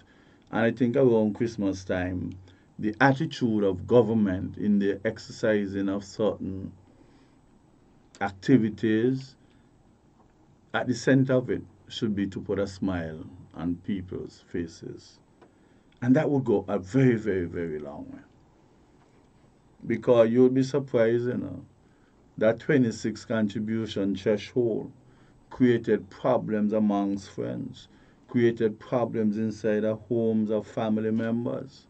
Speaker 4: And I think around Christmas time, the attitude of government in the exercising of certain activities at the center of it should be to put a smile on people's faces. And that would go a very, very, very long way. Because you'll be surprised, that 26 contribution threshold created problems amongst friends, created problems inside the homes of family members.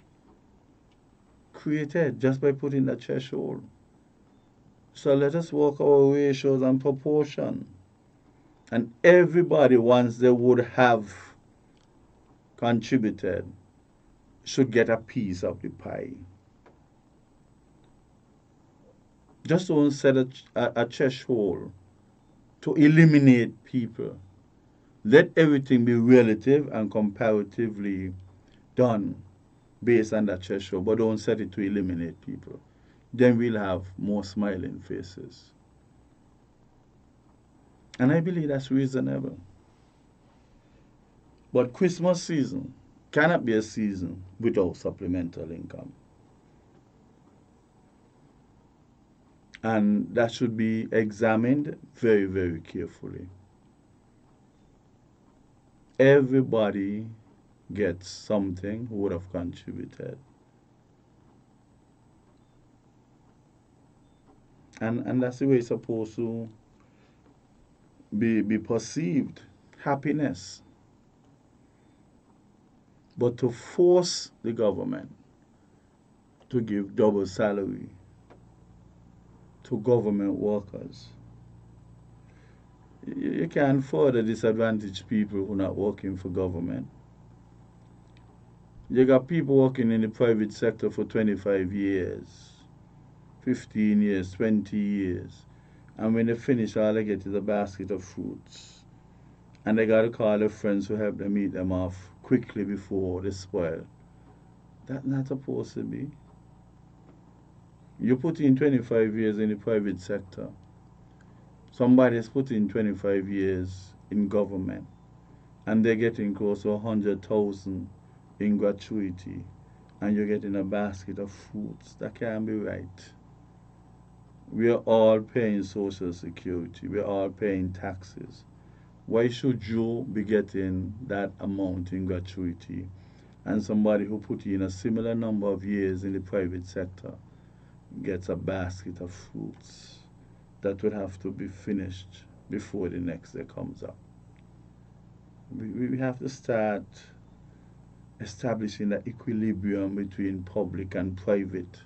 Speaker 4: Created just by putting that threshold. So let us work our ratios and proportion. And everybody, once they would have contributed, should get a piece of the pie. Just don't set a threshold to eliminate people. Let everything be relative and comparatively done based on that threshold, but don't set it to eliminate people. Then we'll have more smiling faces. And I believe that's reasonable. But Christmas season cannot be a season without supplemental income. And that should be examined very, very carefully. Everybody gets something who would have contributed. And that's the way it's supposed to be perceived. Happiness. But to force the government to give double salary to government workers, you can't further disadvantage people who are not working for government. You got people working in the private sector for 25 years, 15 years, 20 years. And when they finish, all they get is a basket of fruits. And they got to call their friends to help them eat them off quickly before they spoil. That's not supposed to be. You put in 25 years in the private sector. Somebody's put in 25 years in government. And they're getting close to 100,000 in gratuity. And you're getting a basket of fruits. That can't be right. We are all paying social security. We are all paying taxes. Why should you be getting that amount in gratuity and somebody who put in a similar number of years in the private sector gets a basket of fruits that would have to be finished before the next day comes up? We have to start establishing that equilibrium between public and private.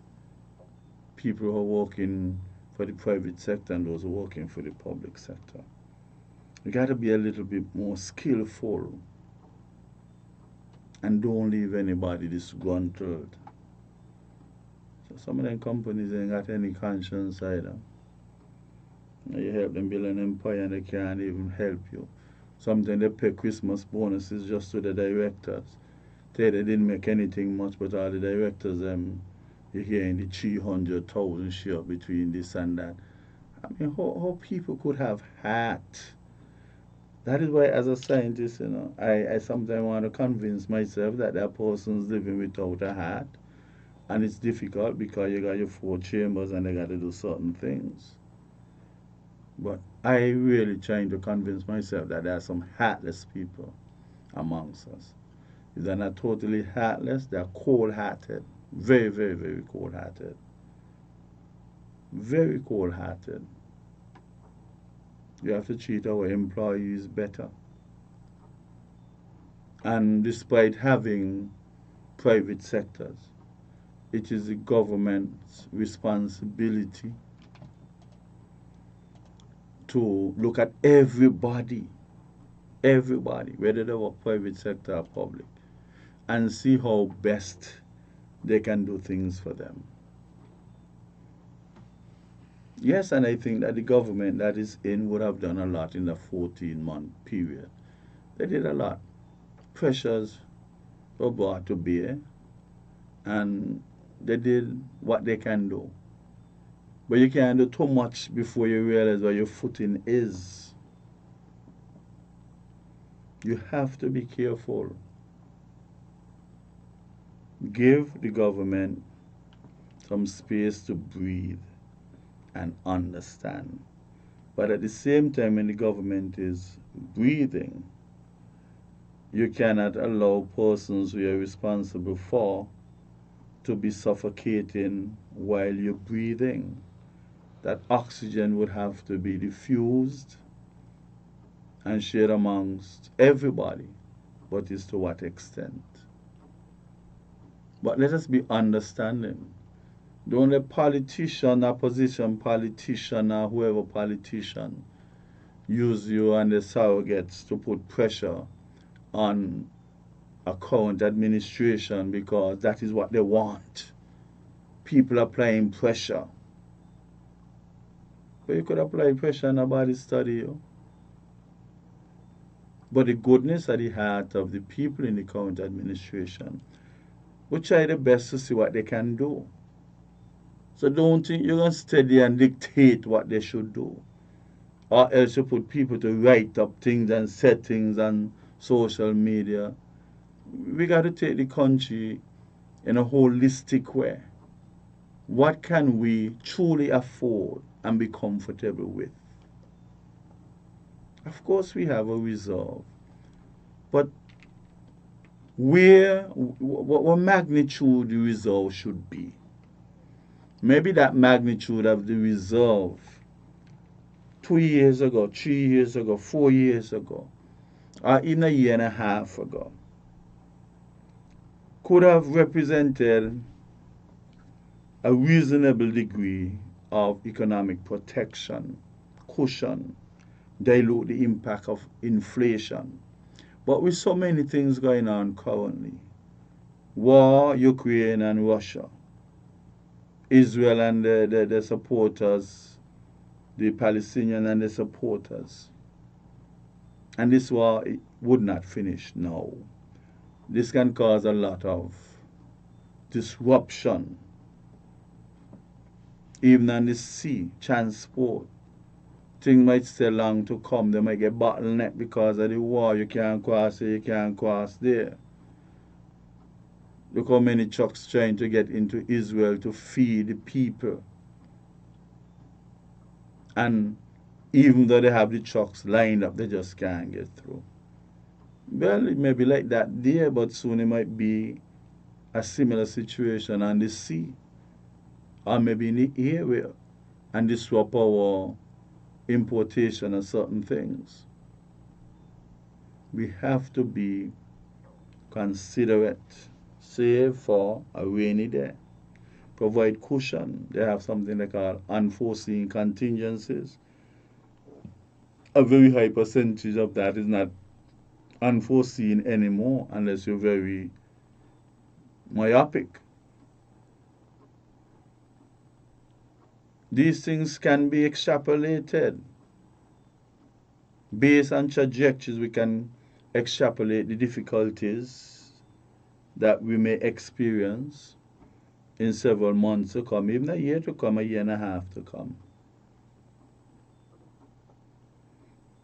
Speaker 4: People who are working for the private sector and those who are working for the public sector. You got to be a little bit more skillful and don't leave anybody disgruntled. So some of them companies ain't got any conscience either. You help them build an empire and they can't even help you. Sometimes they pay Christmas bonuses just to the directors. They didn't make anything much, but all the directors, you hear in the 300,000 share between this and that. I mean, how people could have heart? That is why, as a scientist, I sometimes want to convince myself that that person's living without a heart. And it's difficult because you got your four chambers and they got to do certain things. But I really trying to convince myself that there are some heartless people amongst us. If they're not totally heartless, they're cold-hearted. Very, very, very cold-hearted. Very cold-hearted. You have to treat our employees better. And despite having private sectors, it is the government's responsibility to look at everybody, whether they work private sector or public, and see how best they can do things for them. Yes, and I think that the government that is in would have done a lot in the 14-month period. They did a lot. Pressures were brought to bear. and they did what they can do. But you can't do too much before you realize where your footing is. You have to be careful. Give the government some space to breathe and understand. But at the same time, when the government is breathing, you cannot allow persons who you're responsible for to be suffocating while you're breathing. That oxygen would have to be diffused and shared amongst everybody, but is to what extent? But let us be understanding. Don't let politician, opposition politician, or whoever politician use you and the surrogates to put pressure on a current administration because that is what they want. People applying pressure. But you could apply pressure and nobody study you. But the goodness at the heart of the people in the current administration will try their best to see what they can do. So don't think you're going to study and dictate what they should do. Or else you put people to write up things and set things on social media. We got to take the country in a holistic way. What can we truly afford and be comfortable with? Of course, we have a reserve, but what magnitude the reserve should be? Maybe that magnitude of the reserve 2 years ago, 3 years ago, 4 years ago, or even a year and a half ago could have represented a reasonable degree of economic protection, cushion, dilute the impact of inflation. But with so many things going on currently, war, Ukraine and Russia, Israel and the supporters, the Palestinian and the supporters, and this war would not finish now. This can cause a lot of disruption, even on the sea, transport. Things might stay long to come. They might get bottleneck because of the war. You can't cross here, you can't cross there. Look how many trucks trying to get into Israel to feed the people. And even though they have the trucks lined up, they just can't get through. Well, it may be like that there, but soon it might be a similar situation on the sea or maybe in the area and disrupt our importation of certain things. We have to be considerate, save for a rainy day, provide cushion. They have something they call unforeseen contingencies. A very high percentage of that is not unforeseen anymore unless you're very myopic. These things can be extrapolated. Based on trajectories, we can extrapolate the difficulties that we may experience in several months to come, even a year to come, a year and a half to come.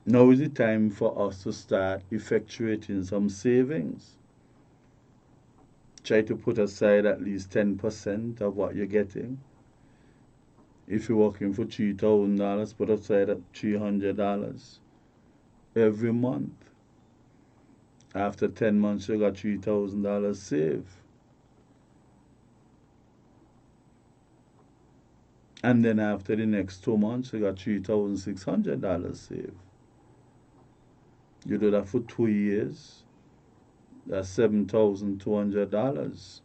Speaker 4: Now is the time for us to start effectuating some savings. Try to put aside at least 10% of what you're getting. If you're working for $3,000, put aside $300 every month. After 10 months, you got $3,000 saved. And then after the next 2 months, you got $3,600 saved. You do that for 2 years, that's $7,200.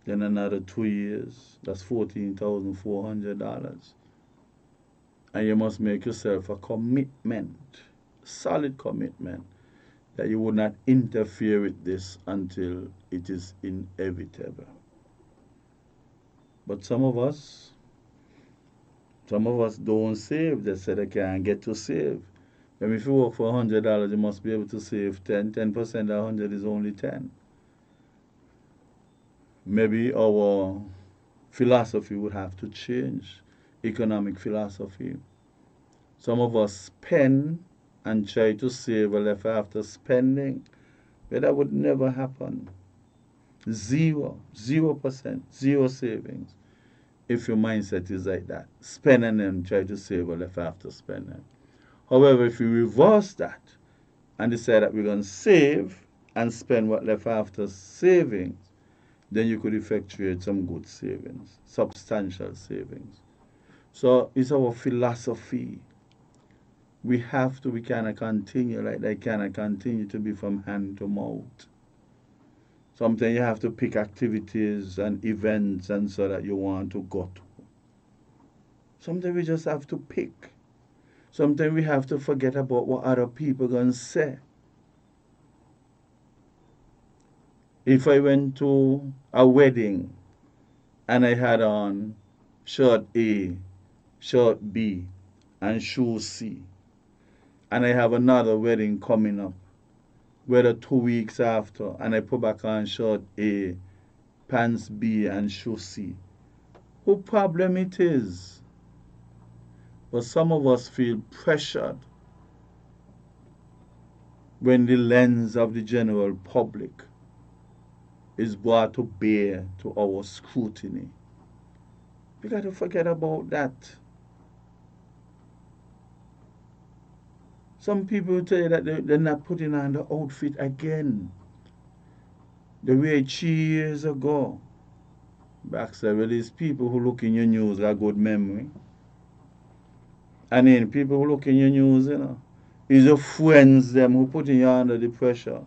Speaker 4: Then another 2 years, that's $14,400. And you must make yourself a commitment, solid commitment, that you will not interfere with this until it is inevitable. But some of us don't save. They say they can't get to save. And if you work for $100, you must be able to save 10. 10% of 100 is only 10. Maybe our philosophy would have to change, economic philosophy. Some of us spend and try to save left after spending, but that would never happen. 0%, zero savings. If your mindset is like that, spend and then try to save left after spending. However, if you reverse that and decide that we're going to save and spend what left after savings, then you could effectuate some good savings, substantial savings. So it's our philosophy. We cannot continue like that, cannot continue to be from hand to mouth. Sometimes you have to pick activities and events and so that you want to go to. Sometimes we just have to pick. Sometimes we have to forget about what other people gonna say. If I went to a wedding and I had on shirt A, shirt B, and shoe C, and I have another wedding coming up, whether 2 weeks after, and I put back on shirt A, pants B, and shoe C, who problem it is? But some of us feel pressured when the lens of the general public is brought to bear to our scrutiny. We got to forget about that. Some people will tell you that they're not putting on the outfit again. The way 3 years ago. Baxter, well, these people who look in your news got good memory. And then people who look in your news, is your friends them who putting you under the pressure.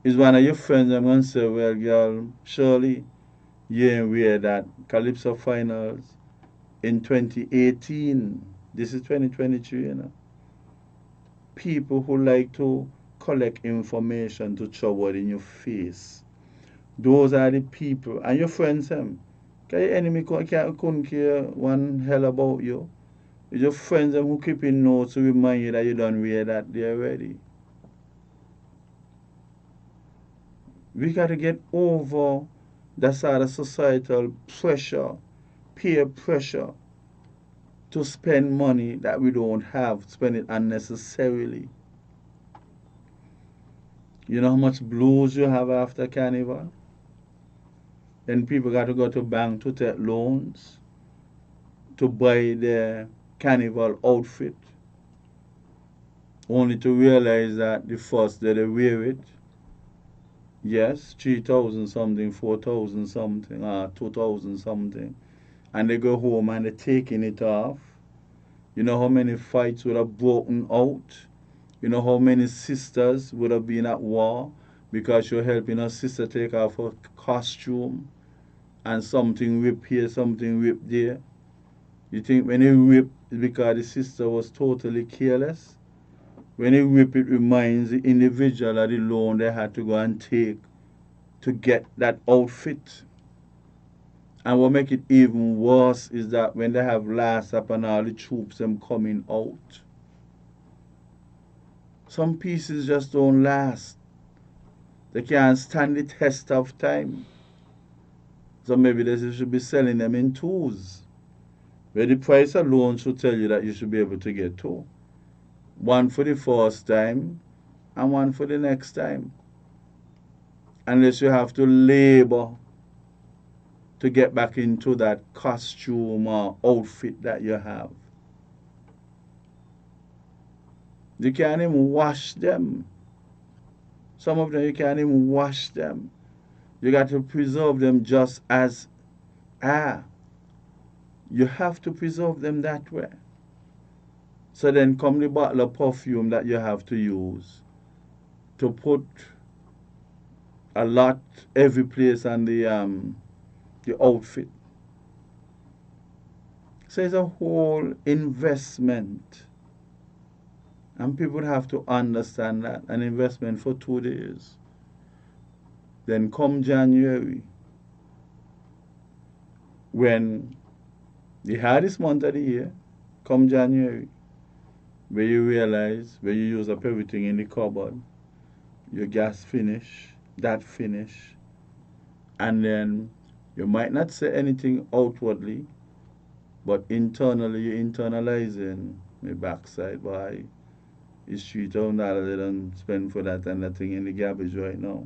Speaker 4: Is one of your friends them going to say, well, girl, surely you ain't wear that Calypso finals in 2018. This is 2023, People who like to collect information to throw it in your face. Those are the people. And your friends them. Because your enemy couldn't care one hell about you. It's your friends them who keep in notes to remind you that you don't wear that day already. We got to get over that sort of societal pressure, peer pressure, to spend money that we don't have, spend it unnecessarily. You know how much blues you have after carnival? Then people got to go to bank to take loans to buy their carnival outfit, only to realize that the first day they wear it, yes, 3,000 something, 4,000 something, 2,000 something, and they go home and they're taking it off. You know how many fights would have broken out? You know how many sisters would have been at war because you're helping a sister take off her costume and something ripped here, something ripped there? You think when it ripped, it's because the sister was totally careless? When it ripped, it reminds the individual of the loan they had to go and take to get that outfit. And what make it even worse is that when they have last up and all the troops them coming out, some pieces just don't last. They can't stand the test of time. So maybe they should be selling them in twos, where the price alone should tell you that you should be able to get two. One for the first time and one for the next time. Unless you have to labor to get back into that costume or outfit that you have. You can't even wash them. Some of them you can't even wash them. You got to preserve them just as are. You have to preserve them that way. So then come the bottle of perfume that you have to use to put a lot every place on the outfit. So it's a whole investment. And people have to understand that. An investment for 2 days. Then come January, when the hardest month of the year, come January, where you realize, where you use up everything in the cupboard, your gas finish, that finish, And then you might not say anything outwardly, but internally you're internalizing my backside. Why? It's $3,000 they don't spend for that and that thing in the garbage right now.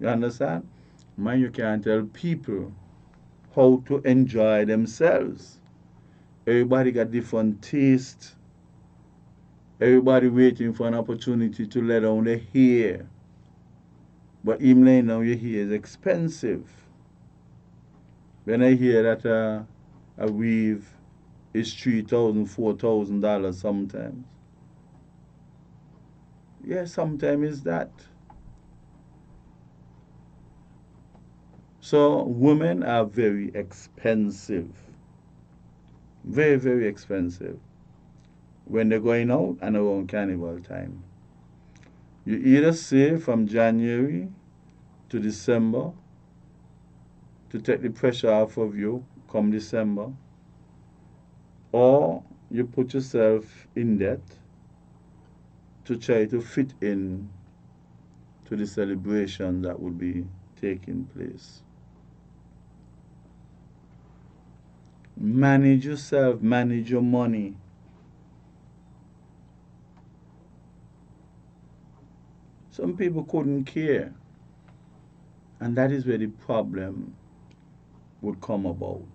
Speaker 4: You understand? Man, you can't tell people how to enjoy themselves. Everybody got different taste. Everybody waiting for an opportunity to let down their hair. But even right now, your hair is expensive. When I hear that a weave is $3,000, $4,000 sometimes. Yeah, sometimes it's that. So women are very expensive. Very, very expensive. When they're going out and around carnival time. You either save from January to December to take the pressure off of you come December, or you put yourself in debt to try to fit in to the celebration that would be taking place. Manage yourself, manage your money. Some people couldn't care, and that is where the problem would come about.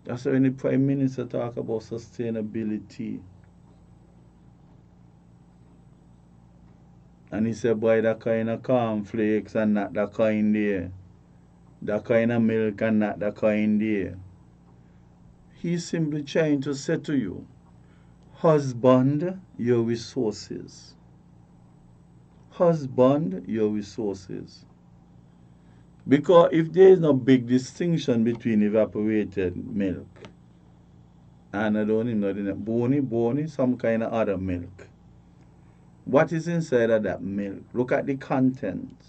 Speaker 4: That's when the Prime Minister talk about sustainability. And he said, boy, that kind of cornflakes and not that kind there. That kind of milk and not that kind there. He's simply trying to say to you, husband your resources. Husband your resources. Because if there is no big distinction between evaporated milk and I don't even know, bony, some kind of other milk. What is inside of that milk? Look at the contents.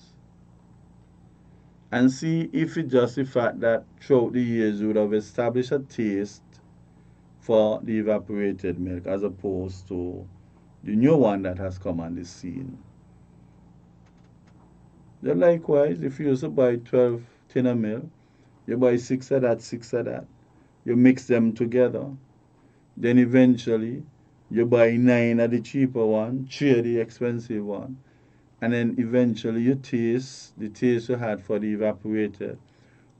Speaker 4: And see if it's just the fact that throughout the years you would have established a taste for the evaporated milk as opposed to the new one that has come on the scene. Then likewise, if you used to buy 12 tin of milk, you buy 6 of that, 6 of that. You mix them together. Then eventually, you buy 9 of the cheaper one, 3 of the expensive one. And then eventually you taste, the taste you had for the evaporated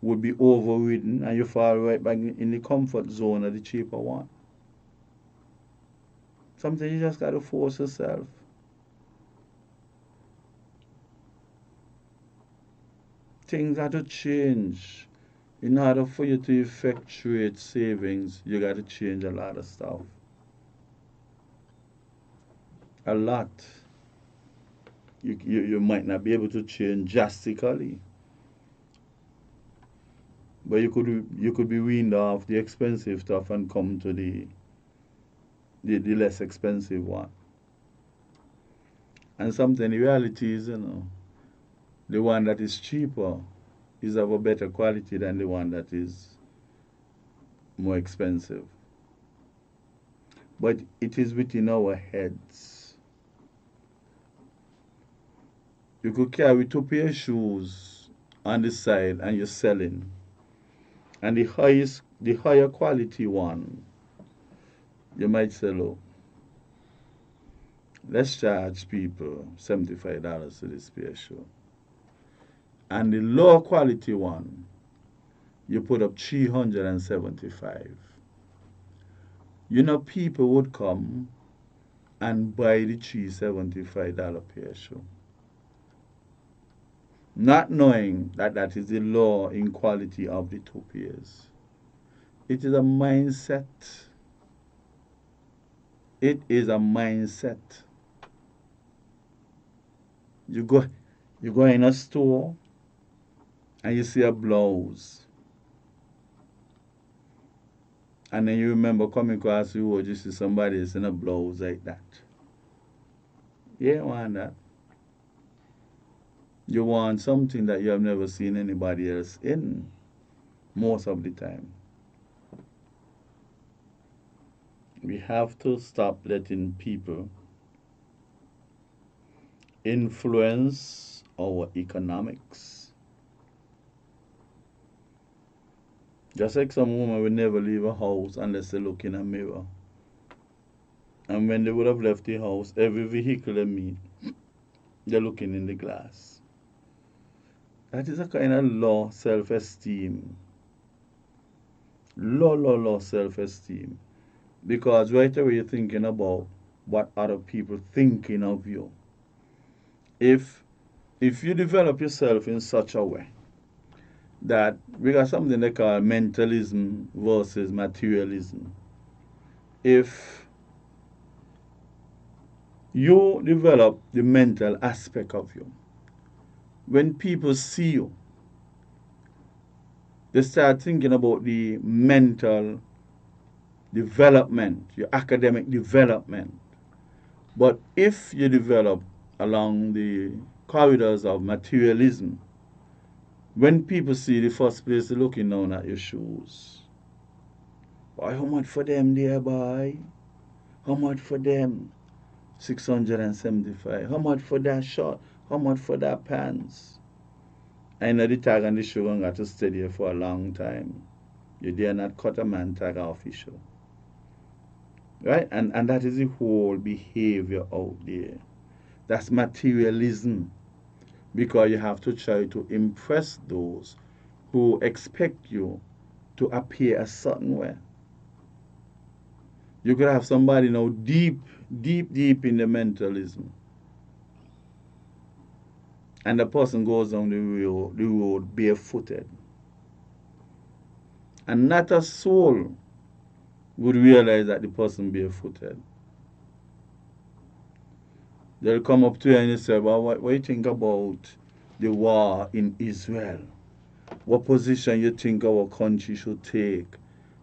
Speaker 4: would be overridden and you fall right back in the comfort zone of the cheaper one. Sometimes you just got to force yourself. Things have to change. In order for you to effectuate savings, you got to change a lot of stuff. A lot. You might not be able to change drastically. But you could be weaned off the expensive stuff and come to the less expensive one. And something the reality is, the one that is cheaper is of a better quality than the one that is more expensive. But it is within our heads. You could carry 2 pair of shoes on the side and you're selling. And the higher quality one, you might say, look, let's charge people $75 for this pair of shoe. And the lower quality one, you put up $375. People would come and buy the $375 pair of shoe. Not knowing that that is the law in quality of the 2 pairs. It is a mindset. It is a mindset. You go in a store and you see a blouse. And then you remember coming across the road, you see somebody else in a blouse like that. You don't want that. You want something that you have never seen anybody else in, most of the time. We have to stop letting people influence our economics. Just like some women will never leave a house unless they look in a mirror. And when they would have left the house, every vehicle they meet, they're looking in the glass. That is a kind of low self-esteem. Low self-esteem. Because right away you're thinking about what other people thinking of you. If you develop yourself in such a way that we got something they call mentalism versus materialism. If you develop the mental aspect of you, when people see you, they start thinking about the mental development, your academic development. But if you develop along the corridors of materialism, when people see, the first place they're looking down at your shoes. Boy, how much for them there, boy? How much for them? 675. How much for that shirt? How much for that pants? I know the tag and the shoe going got to stay there for a long time. You dare not cut a man tag off his shoe. Right? And that is the whole behavior out there. That's materialism. Because you have to try to impress those who expect you to appear a certain way. You could have somebody now deep in the mentalism. And the person goes down the road barefooted. And not a soul would realize that the person barefooted. They'll come up to you and you say, well, what do you think about the war in Israel? What position you think our country should take?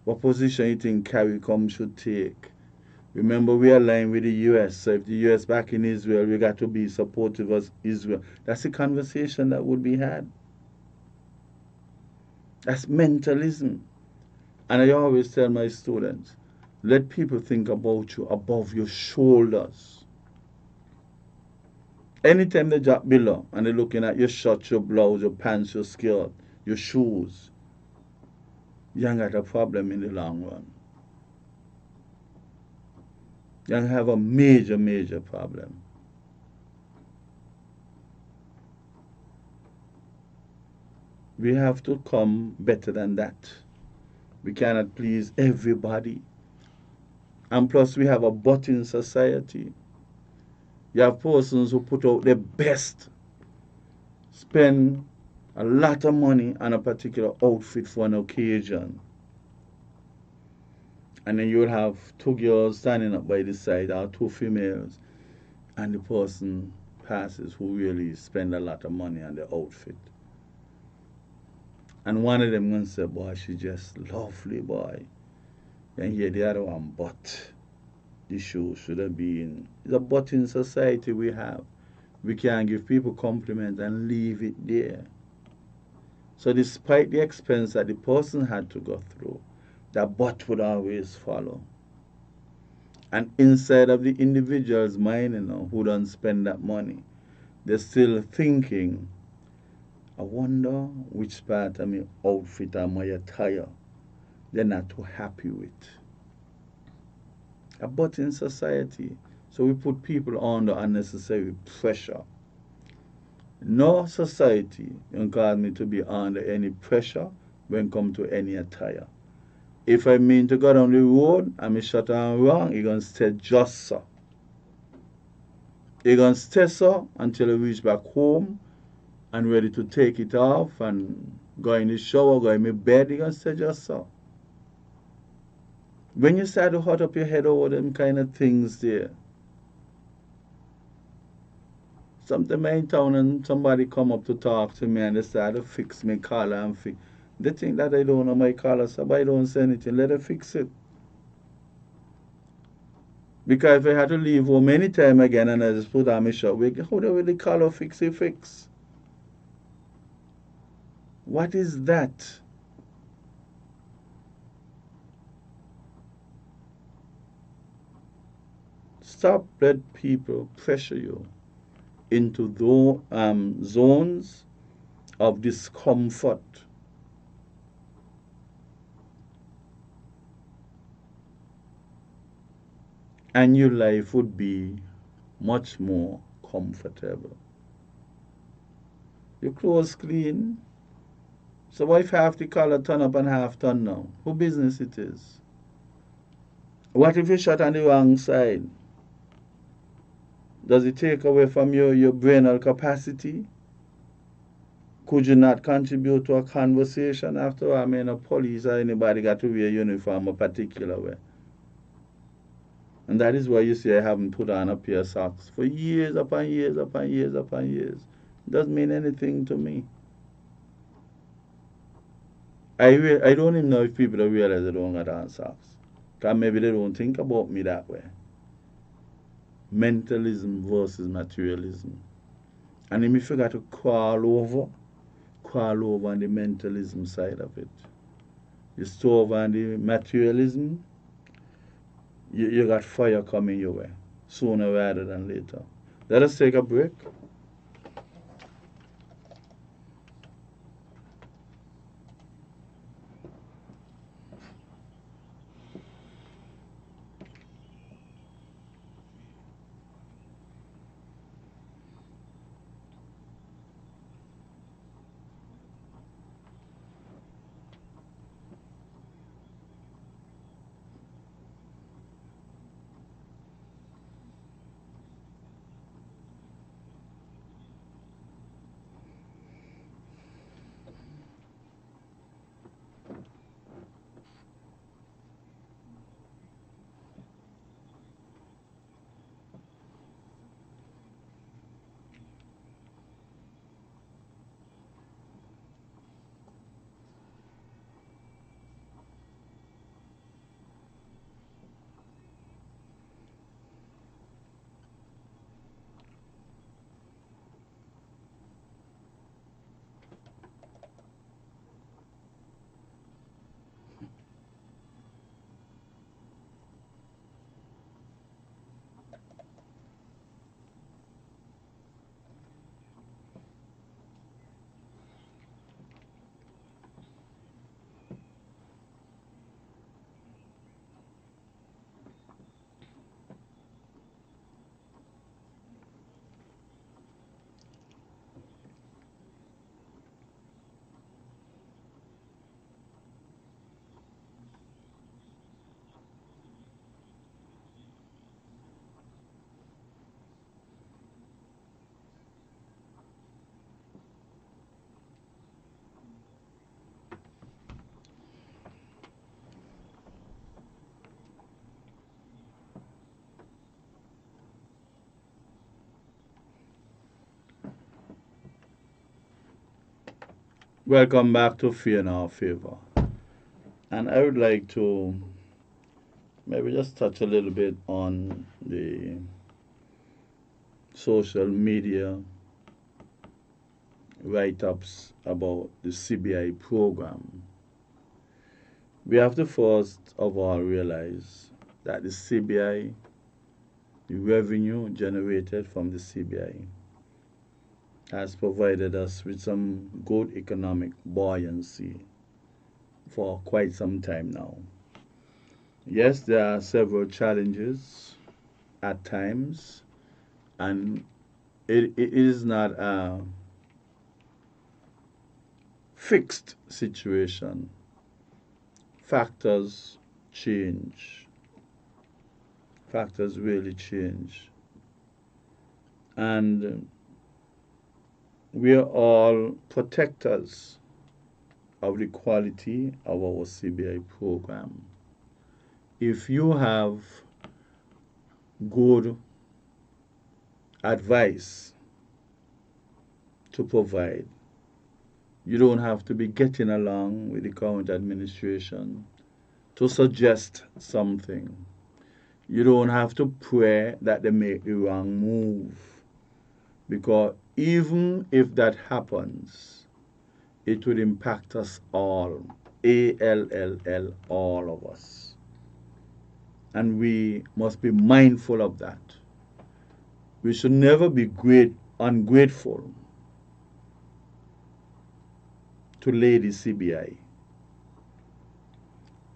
Speaker 4: What position you think CARICOM should take? Remember, we are aligned with the U.S., so if the U.S. back in Israel, we got to be supportive of Israel. That's the conversation that would be had. That's mentalism. And I always tell my students, let people think about you above your shoulders. Anytime they drop below and they're looking at your shirt, your blouse, your pants, your skirt, your shoes, you ain't got a problem in the long run. You have a major problem. We have to come better than that. We cannot please everybody. And plus we have a butting society. You have persons who put out their best, spend a lot of money on a particular outfit for an occasion. And then you will have two girls standing up by the side or two females, and the person passes who really spend a lot of money on the outfit. And one of them going to say, boy, she just lovely, boy. And here the other one, but the shoe should have been. It's a butting society we have. We can't give people compliments and leave it there. So despite the expense that the person had to go through, that butt would always follow. And inside of the individual's mind, who don't spend that money, they're still thinking, I wonder which part of my outfit or my attire they're not too happy with. A butting society. So we put people under unnecessary pressure. No society can cause me to be under any pressure when it comes to any attire. If I mean to go down the road and me shut on wrong, you're going to stay just so. You're going to stay so until you reach back home and ready to take it off and go in the shower, go in my bed, you're going to stay just so. When you start to hot up your head over them kind of things there, something in town and somebody come up to talk to me and they start to fix my collar and fix. They think that I don't know my collar, so I don't say anything. Let her fix it. Because if I had to leave home any time again and I just put on my shirt, how do the collar fix? What is that? Stop let people pressure you into those zones of discomfort, and your life would be much more comfortable. Your clothes clean. So what if half the collar turn up and half turn down? Who business it is? What if you shot on the wrong side? Does it take away from your brainal capacity? Could you not contribute to a conversation? After all, I mean, a police or anybody got to wear a uniform a particular way. And that is why you see I haven't put on a pair of socks for years upon years upon years upon years. It doesn't mean anything to me. I don't even know if people realize they don't got on socks. Because maybe they don't think about me that way. Mentalism versus materialism. And if you forgot to crawl over on the mentalism side of it. You store over on the materialism, you got fire coming your way sooner rather than later. Let us take a break. Welcome back to Fear in Our Favor. And I would like to maybe just touch a little bit on the social media write ups about the CBI program. We have to first of all realize that the CBI, the revenue generated from the CBI, has provided us with some good economic buoyancy for quite some time now. Yes, there are several challenges at times, and it is not a fixed situation. Factors change, factors really change. And we are all protectors of the quality of our CBI program. If you have good advice to provide, you don't have to be getting along with the current administration to suggest something. You don't have to pray that they make the wrong move. Because even if that happens, it would impact us all. ALLL, all of us. And we must be mindful of that. We should never be ungrateful to Lady CBI.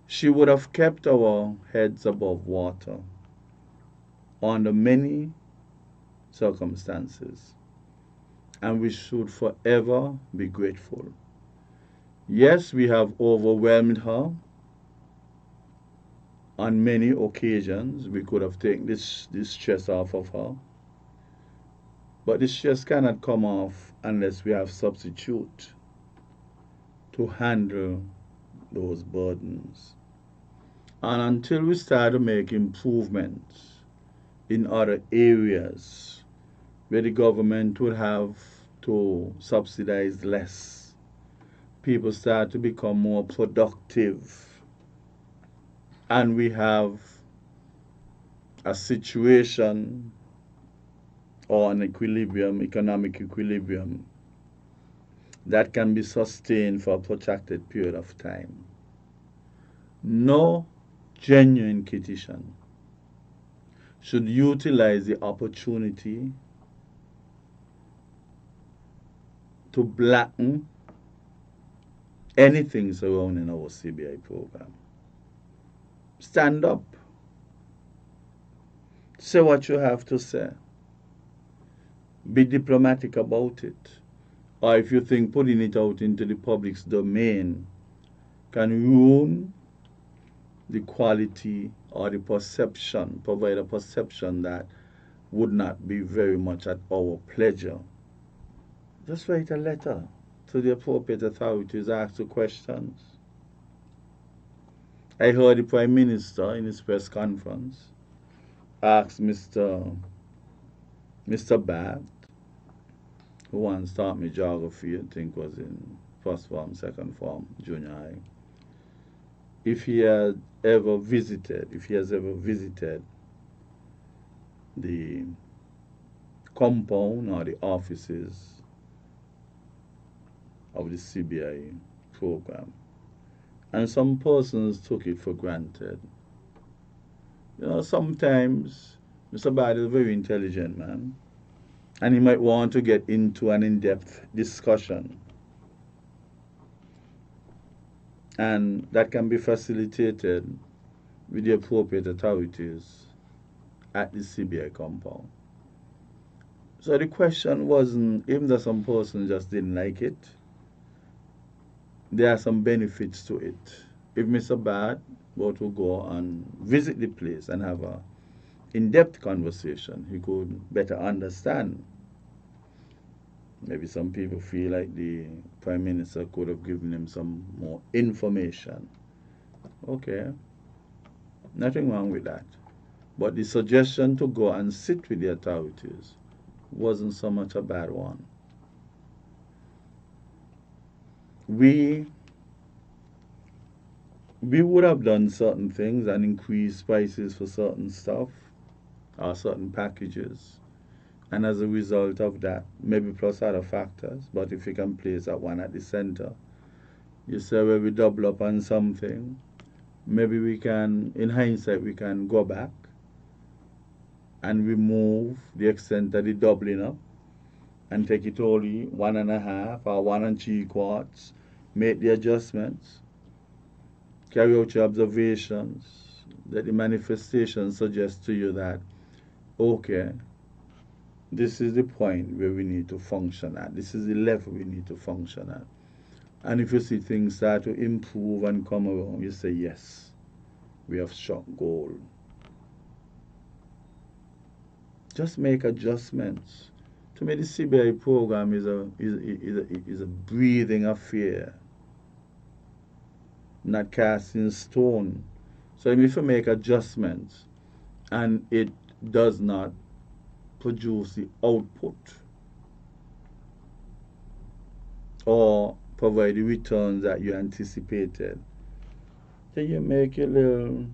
Speaker 4: She would have kept our heads above water under many circumstances, and we should forever be grateful. Yes, we have overwhelmed her on many occasions. We could have taken this stress off of her, but this stress cannot come off unless we have substitute to handle those burdens. And until we start to make improvements in other areas where the government would have to subsidize less, people start to become more productive, and we have a situation or an equilibrium, economic equilibrium, that can be sustained for a protracted period of time. No genuine Kittitian should utilize the opportunity to blacken anything surrounding our CBI program. Stand up. Say what you have to say. Be diplomatic about it. Or if you think putting it out into the public's domain can ruin the quality or the perception, provide a perception that would not be very much at our pleasure, just write a letter to the appropriate authorities, ask the questions. I heard the Prime Minister in his press conference ask Mr. Bad, who once taught me geography, I think was in first form, second form, junior high, if he has ever visited the compound or the offices of the CBI program. And some persons took it for granted. You know, sometimes Mr. Bad is a very intelligent man, and he might want to get into an in-depth discussion. And that can be facilitated with the appropriate authorities at the CBI compound. So the question wasn't, even though some person just didn't like it, there are some benefits to it. If Mr. Bad were to go and visit the place and have a in-depth conversation, he could better understand. Maybe some people feel like the Prime Minister could have given him some more information. Okay, nothing wrong with that. But the suggestion to go and sit with the authorities wasn't so much a bad one. We would have done certain things and increased prices for certain stuff or certain packages. And as a result of that, maybe plus other factors, but if you can place that one at the center, you say, well, we double up on something, maybe we can, in hindsight, we can go back and remove the extent of the doubling up and take it only 1.5 or 1 3/4, make the adjustments, carry out your observations, that the manifestation suggests to you that, okay, this is the point where we need to function at. This is the level we need to function at. And if you see things start to improve and come around, you say, yes, we have struck gold. Just make adjustments. To me, the CBI program is a breathing affair, not cast in stone. So if you make adjustments and it does not produce the output or provide the returns that you anticipated, then you make your little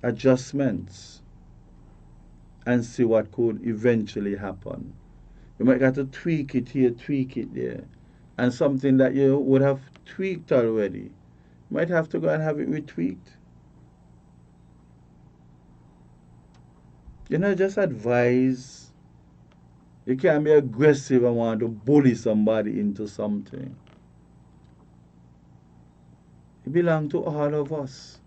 Speaker 4: adjustments and see what could eventually happen. You might have to tweak it here, tweak it there, and something that you would have tweaked already, you might have to go and have it retweaked. You know, just advise You can't be aggressive and want to bully somebody into something. It belongs to all of us.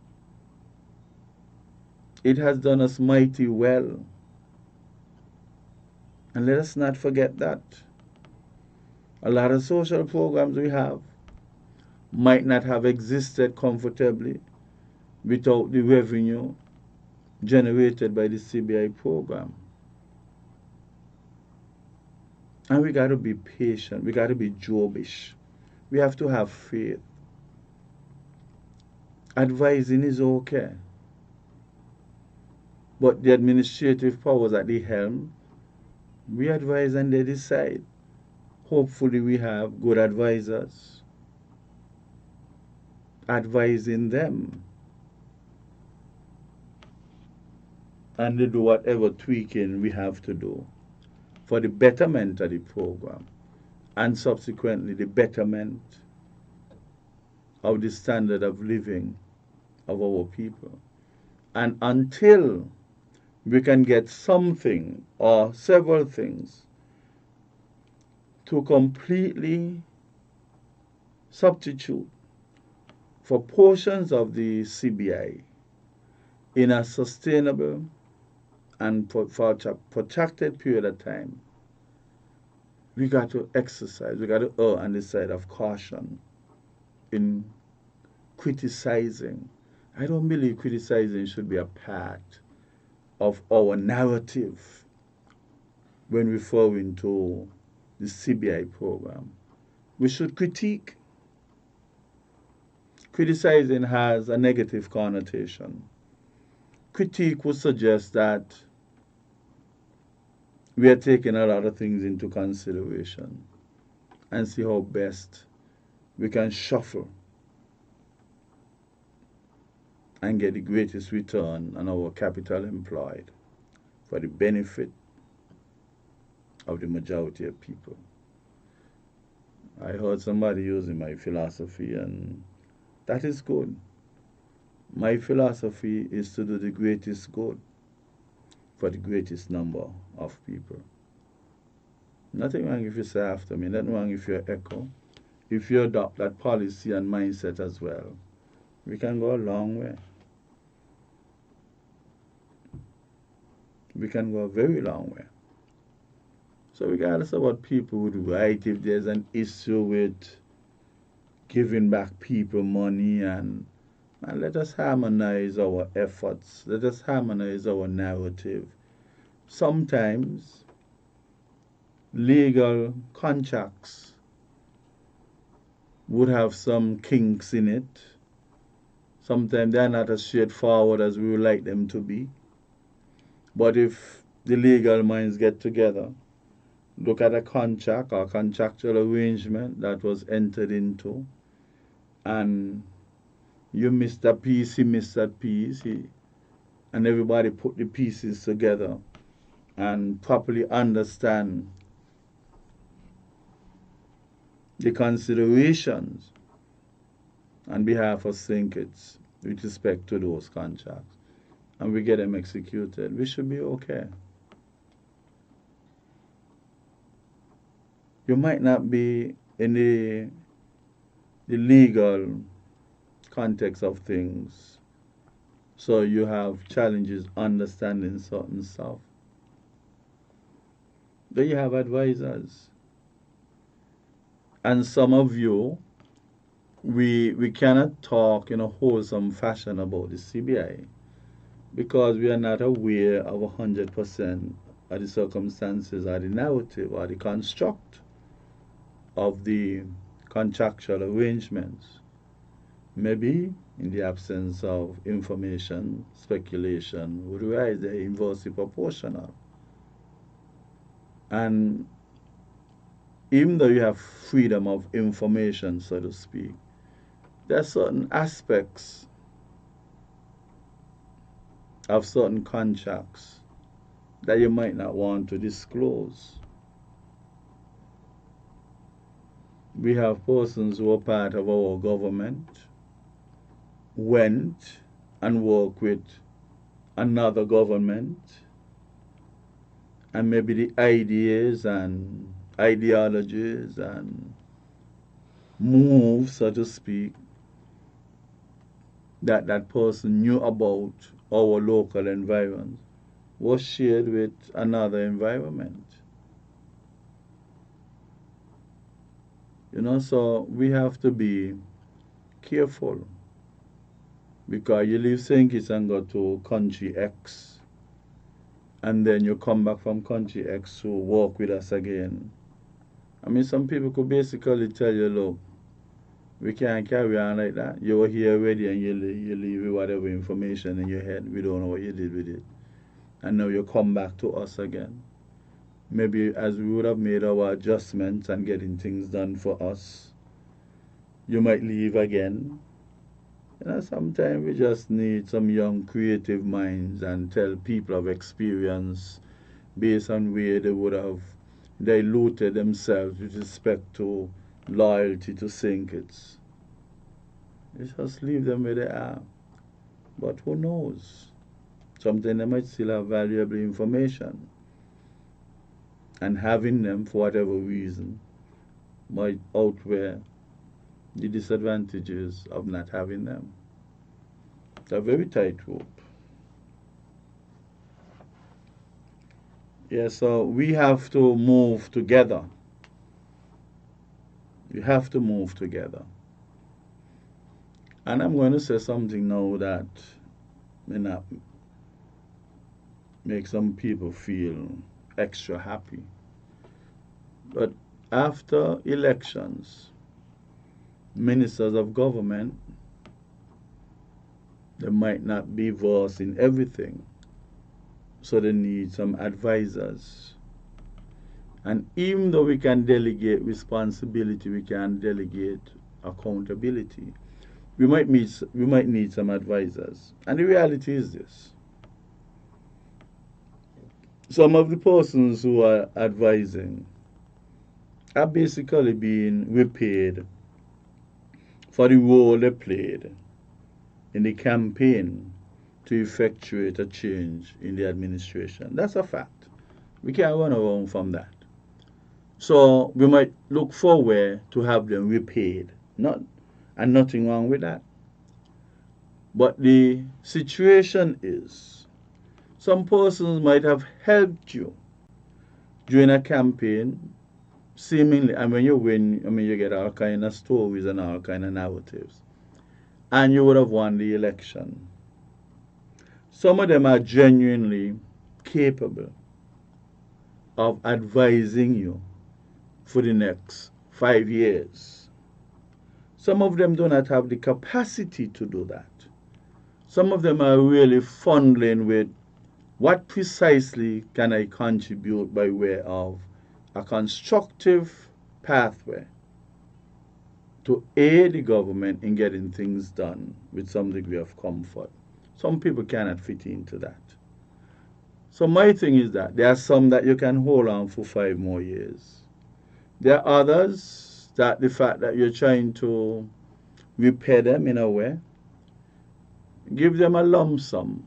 Speaker 4: It has done us mighty well. And let us not forget that. A lot of social programs we have might not have existed comfortably without the revenue generated by the CBI program. And we got to be patient. We got to be Jobish. We have to have faith. Advising is okay. But the administrative powers at the helm, we advise and they decide. Hopefully we have good advisors advising them. And they do whatever tweaking we have to do for the betterment of the program and subsequently the betterment of the standard of living of our people. And until we can get something or several things to completely substitute for portions of the CBI in a sustainable and for a protracted period of time, we got to exercise, we got to err on the side of caution in criticizing. I don't believe criticizing should be a part of our narrative when referring to the CBI program. We should critique. Criticizing has a negative connotation. Critique would suggest that we are taking a lot of things into consideration and see how best we can shuffle and get the greatest return on our capital employed for the benefit of the majority of people. I heard somebody using my philosophy, and that is good. My philosophy is to do the greatest good for the greatest number of people. Nothing wrong if you say after me, nothing wrong if you echo. If you adopt that policy and mindset as well, we can go a long way. We can go a very long way. So regardless of what people would write, if there's an issue with giving back people money, and let us harmonize our efforts. Let us harmonize our narrative. Sometimes legal contracts would have some kinks in it. Sometimes they're not as straightforward as we would like them to be. But if the legal minds get together, look at a contract or contractual arrangement that was entered into, and you missed a piece, he missed that piece, and everybody put the pieces together and properly understand the considerations on behalf of St. Kitts with respect to those contracts, and we get them executed, we should be okay. You might not be in the legal context of things, so you have challenges understanding certain stuff. Then you have advisors. And some of you, we cannot talk in a wholesome fashion about the CBI because we are not aware of 100% of the circumstances or the narrative or the construct of the contractual arrangements. Maybe in the absence of information, speculation would rise the inversely proportional. And even though you have freedom of information, so to speak, there are certain aspects of certain contracts that you might not want to disclose. We have persons who are part of our government, went and worked with another government, and maybe the ideas and ideologies and moves, so to speak, that that person knew about our local environment was shared with another environment. So we have to be careful, because you leave St. Kitts and go to country X, and then you come back from country X to work with us again. I mean, some people could basically tell you, look, we can't carry on like that. You were here already and you leave with whatever information in your head. We don't know what you did with it. And now you come back to us again. Maybe as we would have made our adjustments and getting things done for us, you might leave again. Sometimes we just need some young creative minds and tell people of experience based on where they would have diluted themselves with respect to loyalty to St. Kitts. You just leave them where they are. But who knows? Sometimes they might still have valuable information. And having them, for whatever reason, might outweigh the disadvantages of not having them. It's a very tight rope. Yeah, so we have to move together. We have to move together. And I'm going to say something now that may not make some people feel extra happy. But after elections, ministers of government, they might not be versed in everything. So they need some advisors. And even though we can delegate responsibility, we can delegate accountability, we might need some advisors. And the reality is this. Some of the persons who are advising are basically being repaid for the role they played in the campaign to effectuate a change in the administration. That's a fact. We can't run around from that. So we might look forward to have them repaid. And nothing wrong with that. But the situation is, some persons might have helped you during a campaign, seemingly, and when you win, you get all kind of stories and all kind of narratives. And you would have won the election. Some of them are genuinely capable of advising you for the next 5 years. Some of them do not have the capacity to do that. Some of them are really fondling with what precisely can I contribute by way of a constructive pathway to aid the government in getting things done with some degree of comfort. Some people cannot fit into that. So my thing is that there are some that you can hold on for 5 more years. There are others that the fact that you're trying to repay them in a way, give them a lump sum.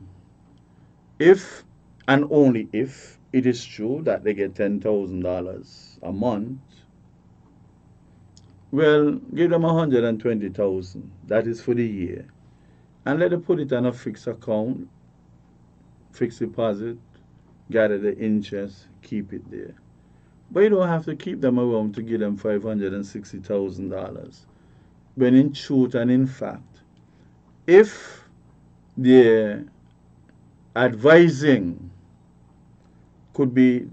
Speaker 4: If and only if it is true that they get $10,000 a month, well, give them $120,000. That is for the year. And let them put it on a fixed account, fixed deposit, gather the interest, keep it there. But you don't have to keep them around to give them $560,000. When in truth and in fact, if the advising could be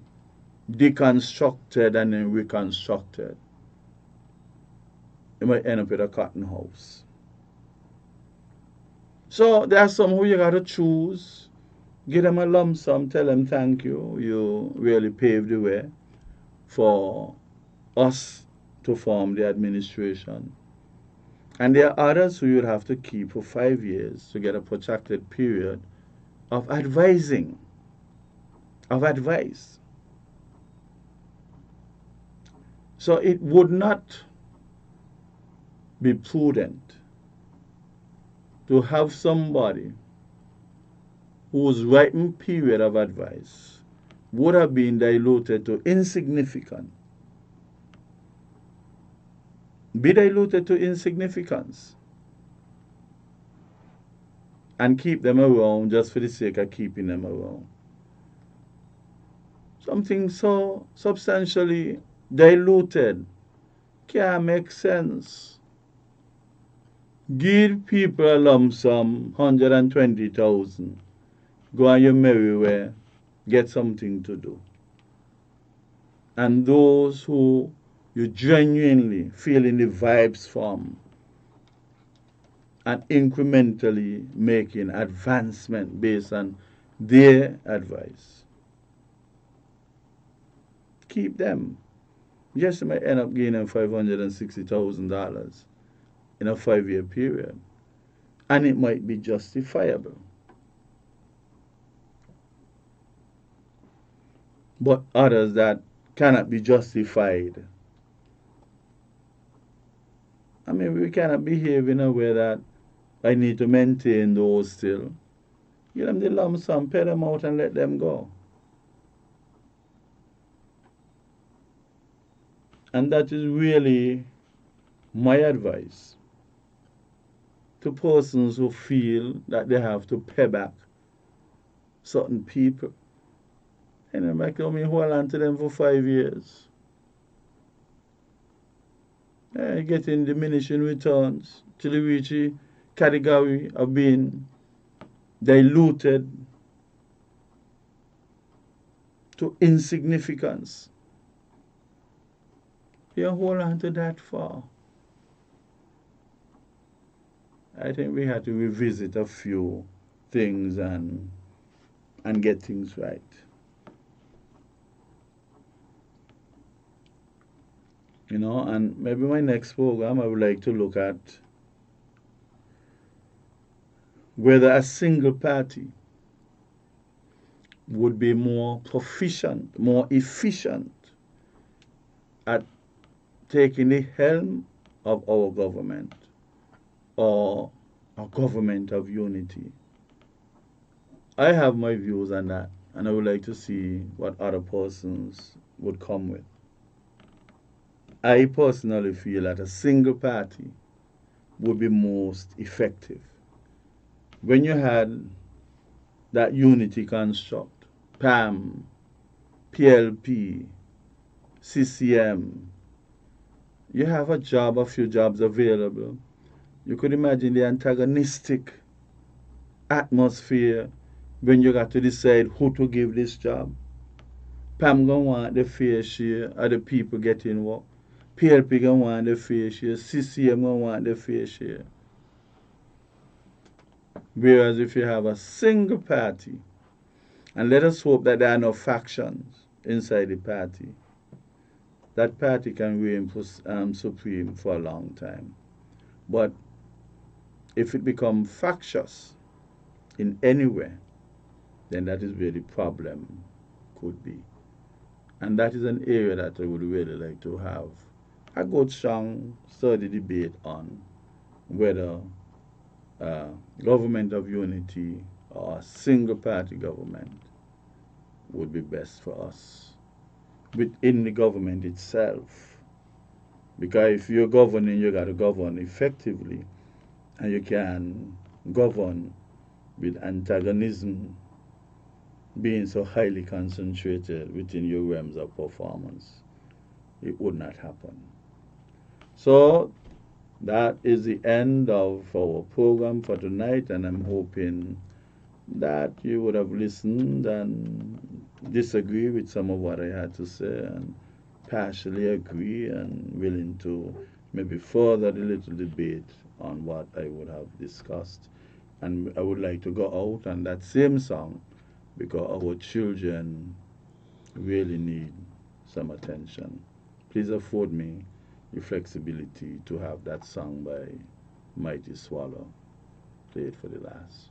Speaker 4: deconstructed and then reconstructed, you might end up with a cotton house. So there are some who you got to choose, give them a lump sum, tell them thank you, you really paved the way for us to form the administration. And there are others who you'd have to keep for 5 years to get a protracted period of advising, of advice. So it would not be prudent to have somebody whose ripened period of advice would have been diluted to insignificant. Be diluted to insignificance and keep them around just for the sake of keeping them around. Something so substantially diluted can't make sense. Give people a lump sum, 120,000. Go on your merry way, get something to do. And those who you genuinely feeling the vibes from and incrementally making advancement based on their advice. Keep them. Yes, you might end up gaining $560,000 in a 5-year period. And it might be justifiable. But others that cannot be justified. I mean, we cannot behave in a way that I need to maintain those still. Give them the lump sum, pay them out and let them go. And that is really my advice to persons who feel that they have to pay back certain people. And then I come and hold on to them for 5 years. Getting diminishing returns till you reach a category of being diluted to insignificance. You hold on to that for. I think we have to revisit a few things and get things right. You know, and maybe my next program I would like to look at whether a single party would be more proficient, more efficient at taking the helm of our government, or a government of unity. I have my views on that, and I would like to see what other persons would come with. I personally feel that a single party would be most effective. When you had that unity construct, PAM, PLP, CCM, you have a few jobs available. You could imagine the antagonistic atmosphere when you got to decide who to give this job. PAM gonna want the fair share of the people getting work. PLP gonna want the fair share. CCM gonna want the fair share. Whereas if you have a single party, and let us hope that there are no factions inside the party, that party can reign supreme for a long time. But if it becomes factious in any way, then that is where the problem could be. And that is an area that I would really like to have a good, strong, sturdy debate on whether government of unity or a single party government would be best for us within the government itself. Because if you're governing, you got to govern effectively, and you can govern with antagonism being so highly concentrated within your realms of performance. It would not happen. So that is the end of our program for tonight, and I'm hoping that you would have listened and disagree with some of what I had to say, and partially agree and willing to maybe further the little debate on what I would have discussed. And I would like to go out on that same song because our children really need some attention. Please afford me the flexibility to have that song by Mighty Swallow. Play it for the last.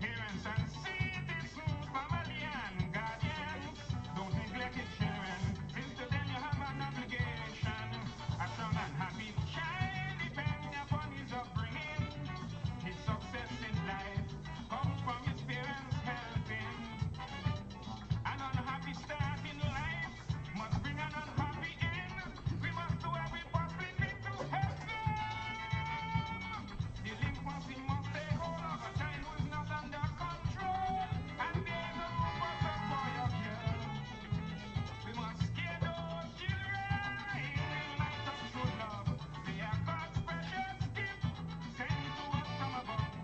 Speaker 3: Parents and citizens, family and guardians, don't neglect your children. Since to them you have an obligation. A strong and happy child depends upon his upbringing. His success in life comes from his parents helping. An unhappy start in life must bring an unhappy end. We must do every possible thing to help them. Delinquency must take hold of a child who is not under control. And there's a room for some for your girl. We must scare those children in the light of true love. They are God's precious gift sent to us from above.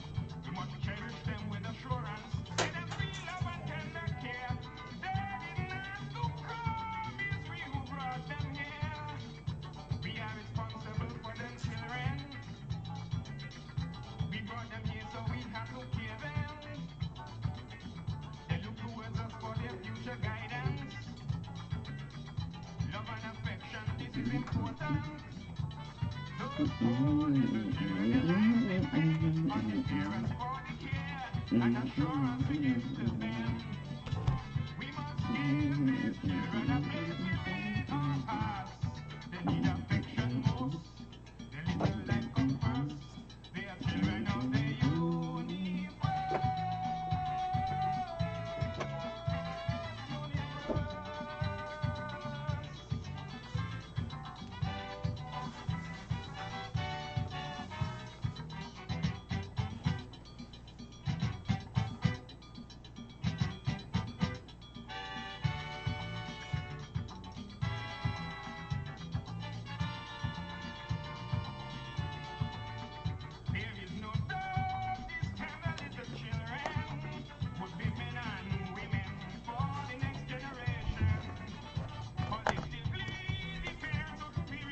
Speaker 3: We must cherish them with assurance. Let them feel love and tender care. They didn't have to come. It's we who brought them here. We are responsible for them children. We brought them here so we have to care them. They look towards us for their future guidance. Love and affection, this is important. Those poor little children, their lives depend on the parents for the care and assurance we give to them. We must give these children a place within our hearts.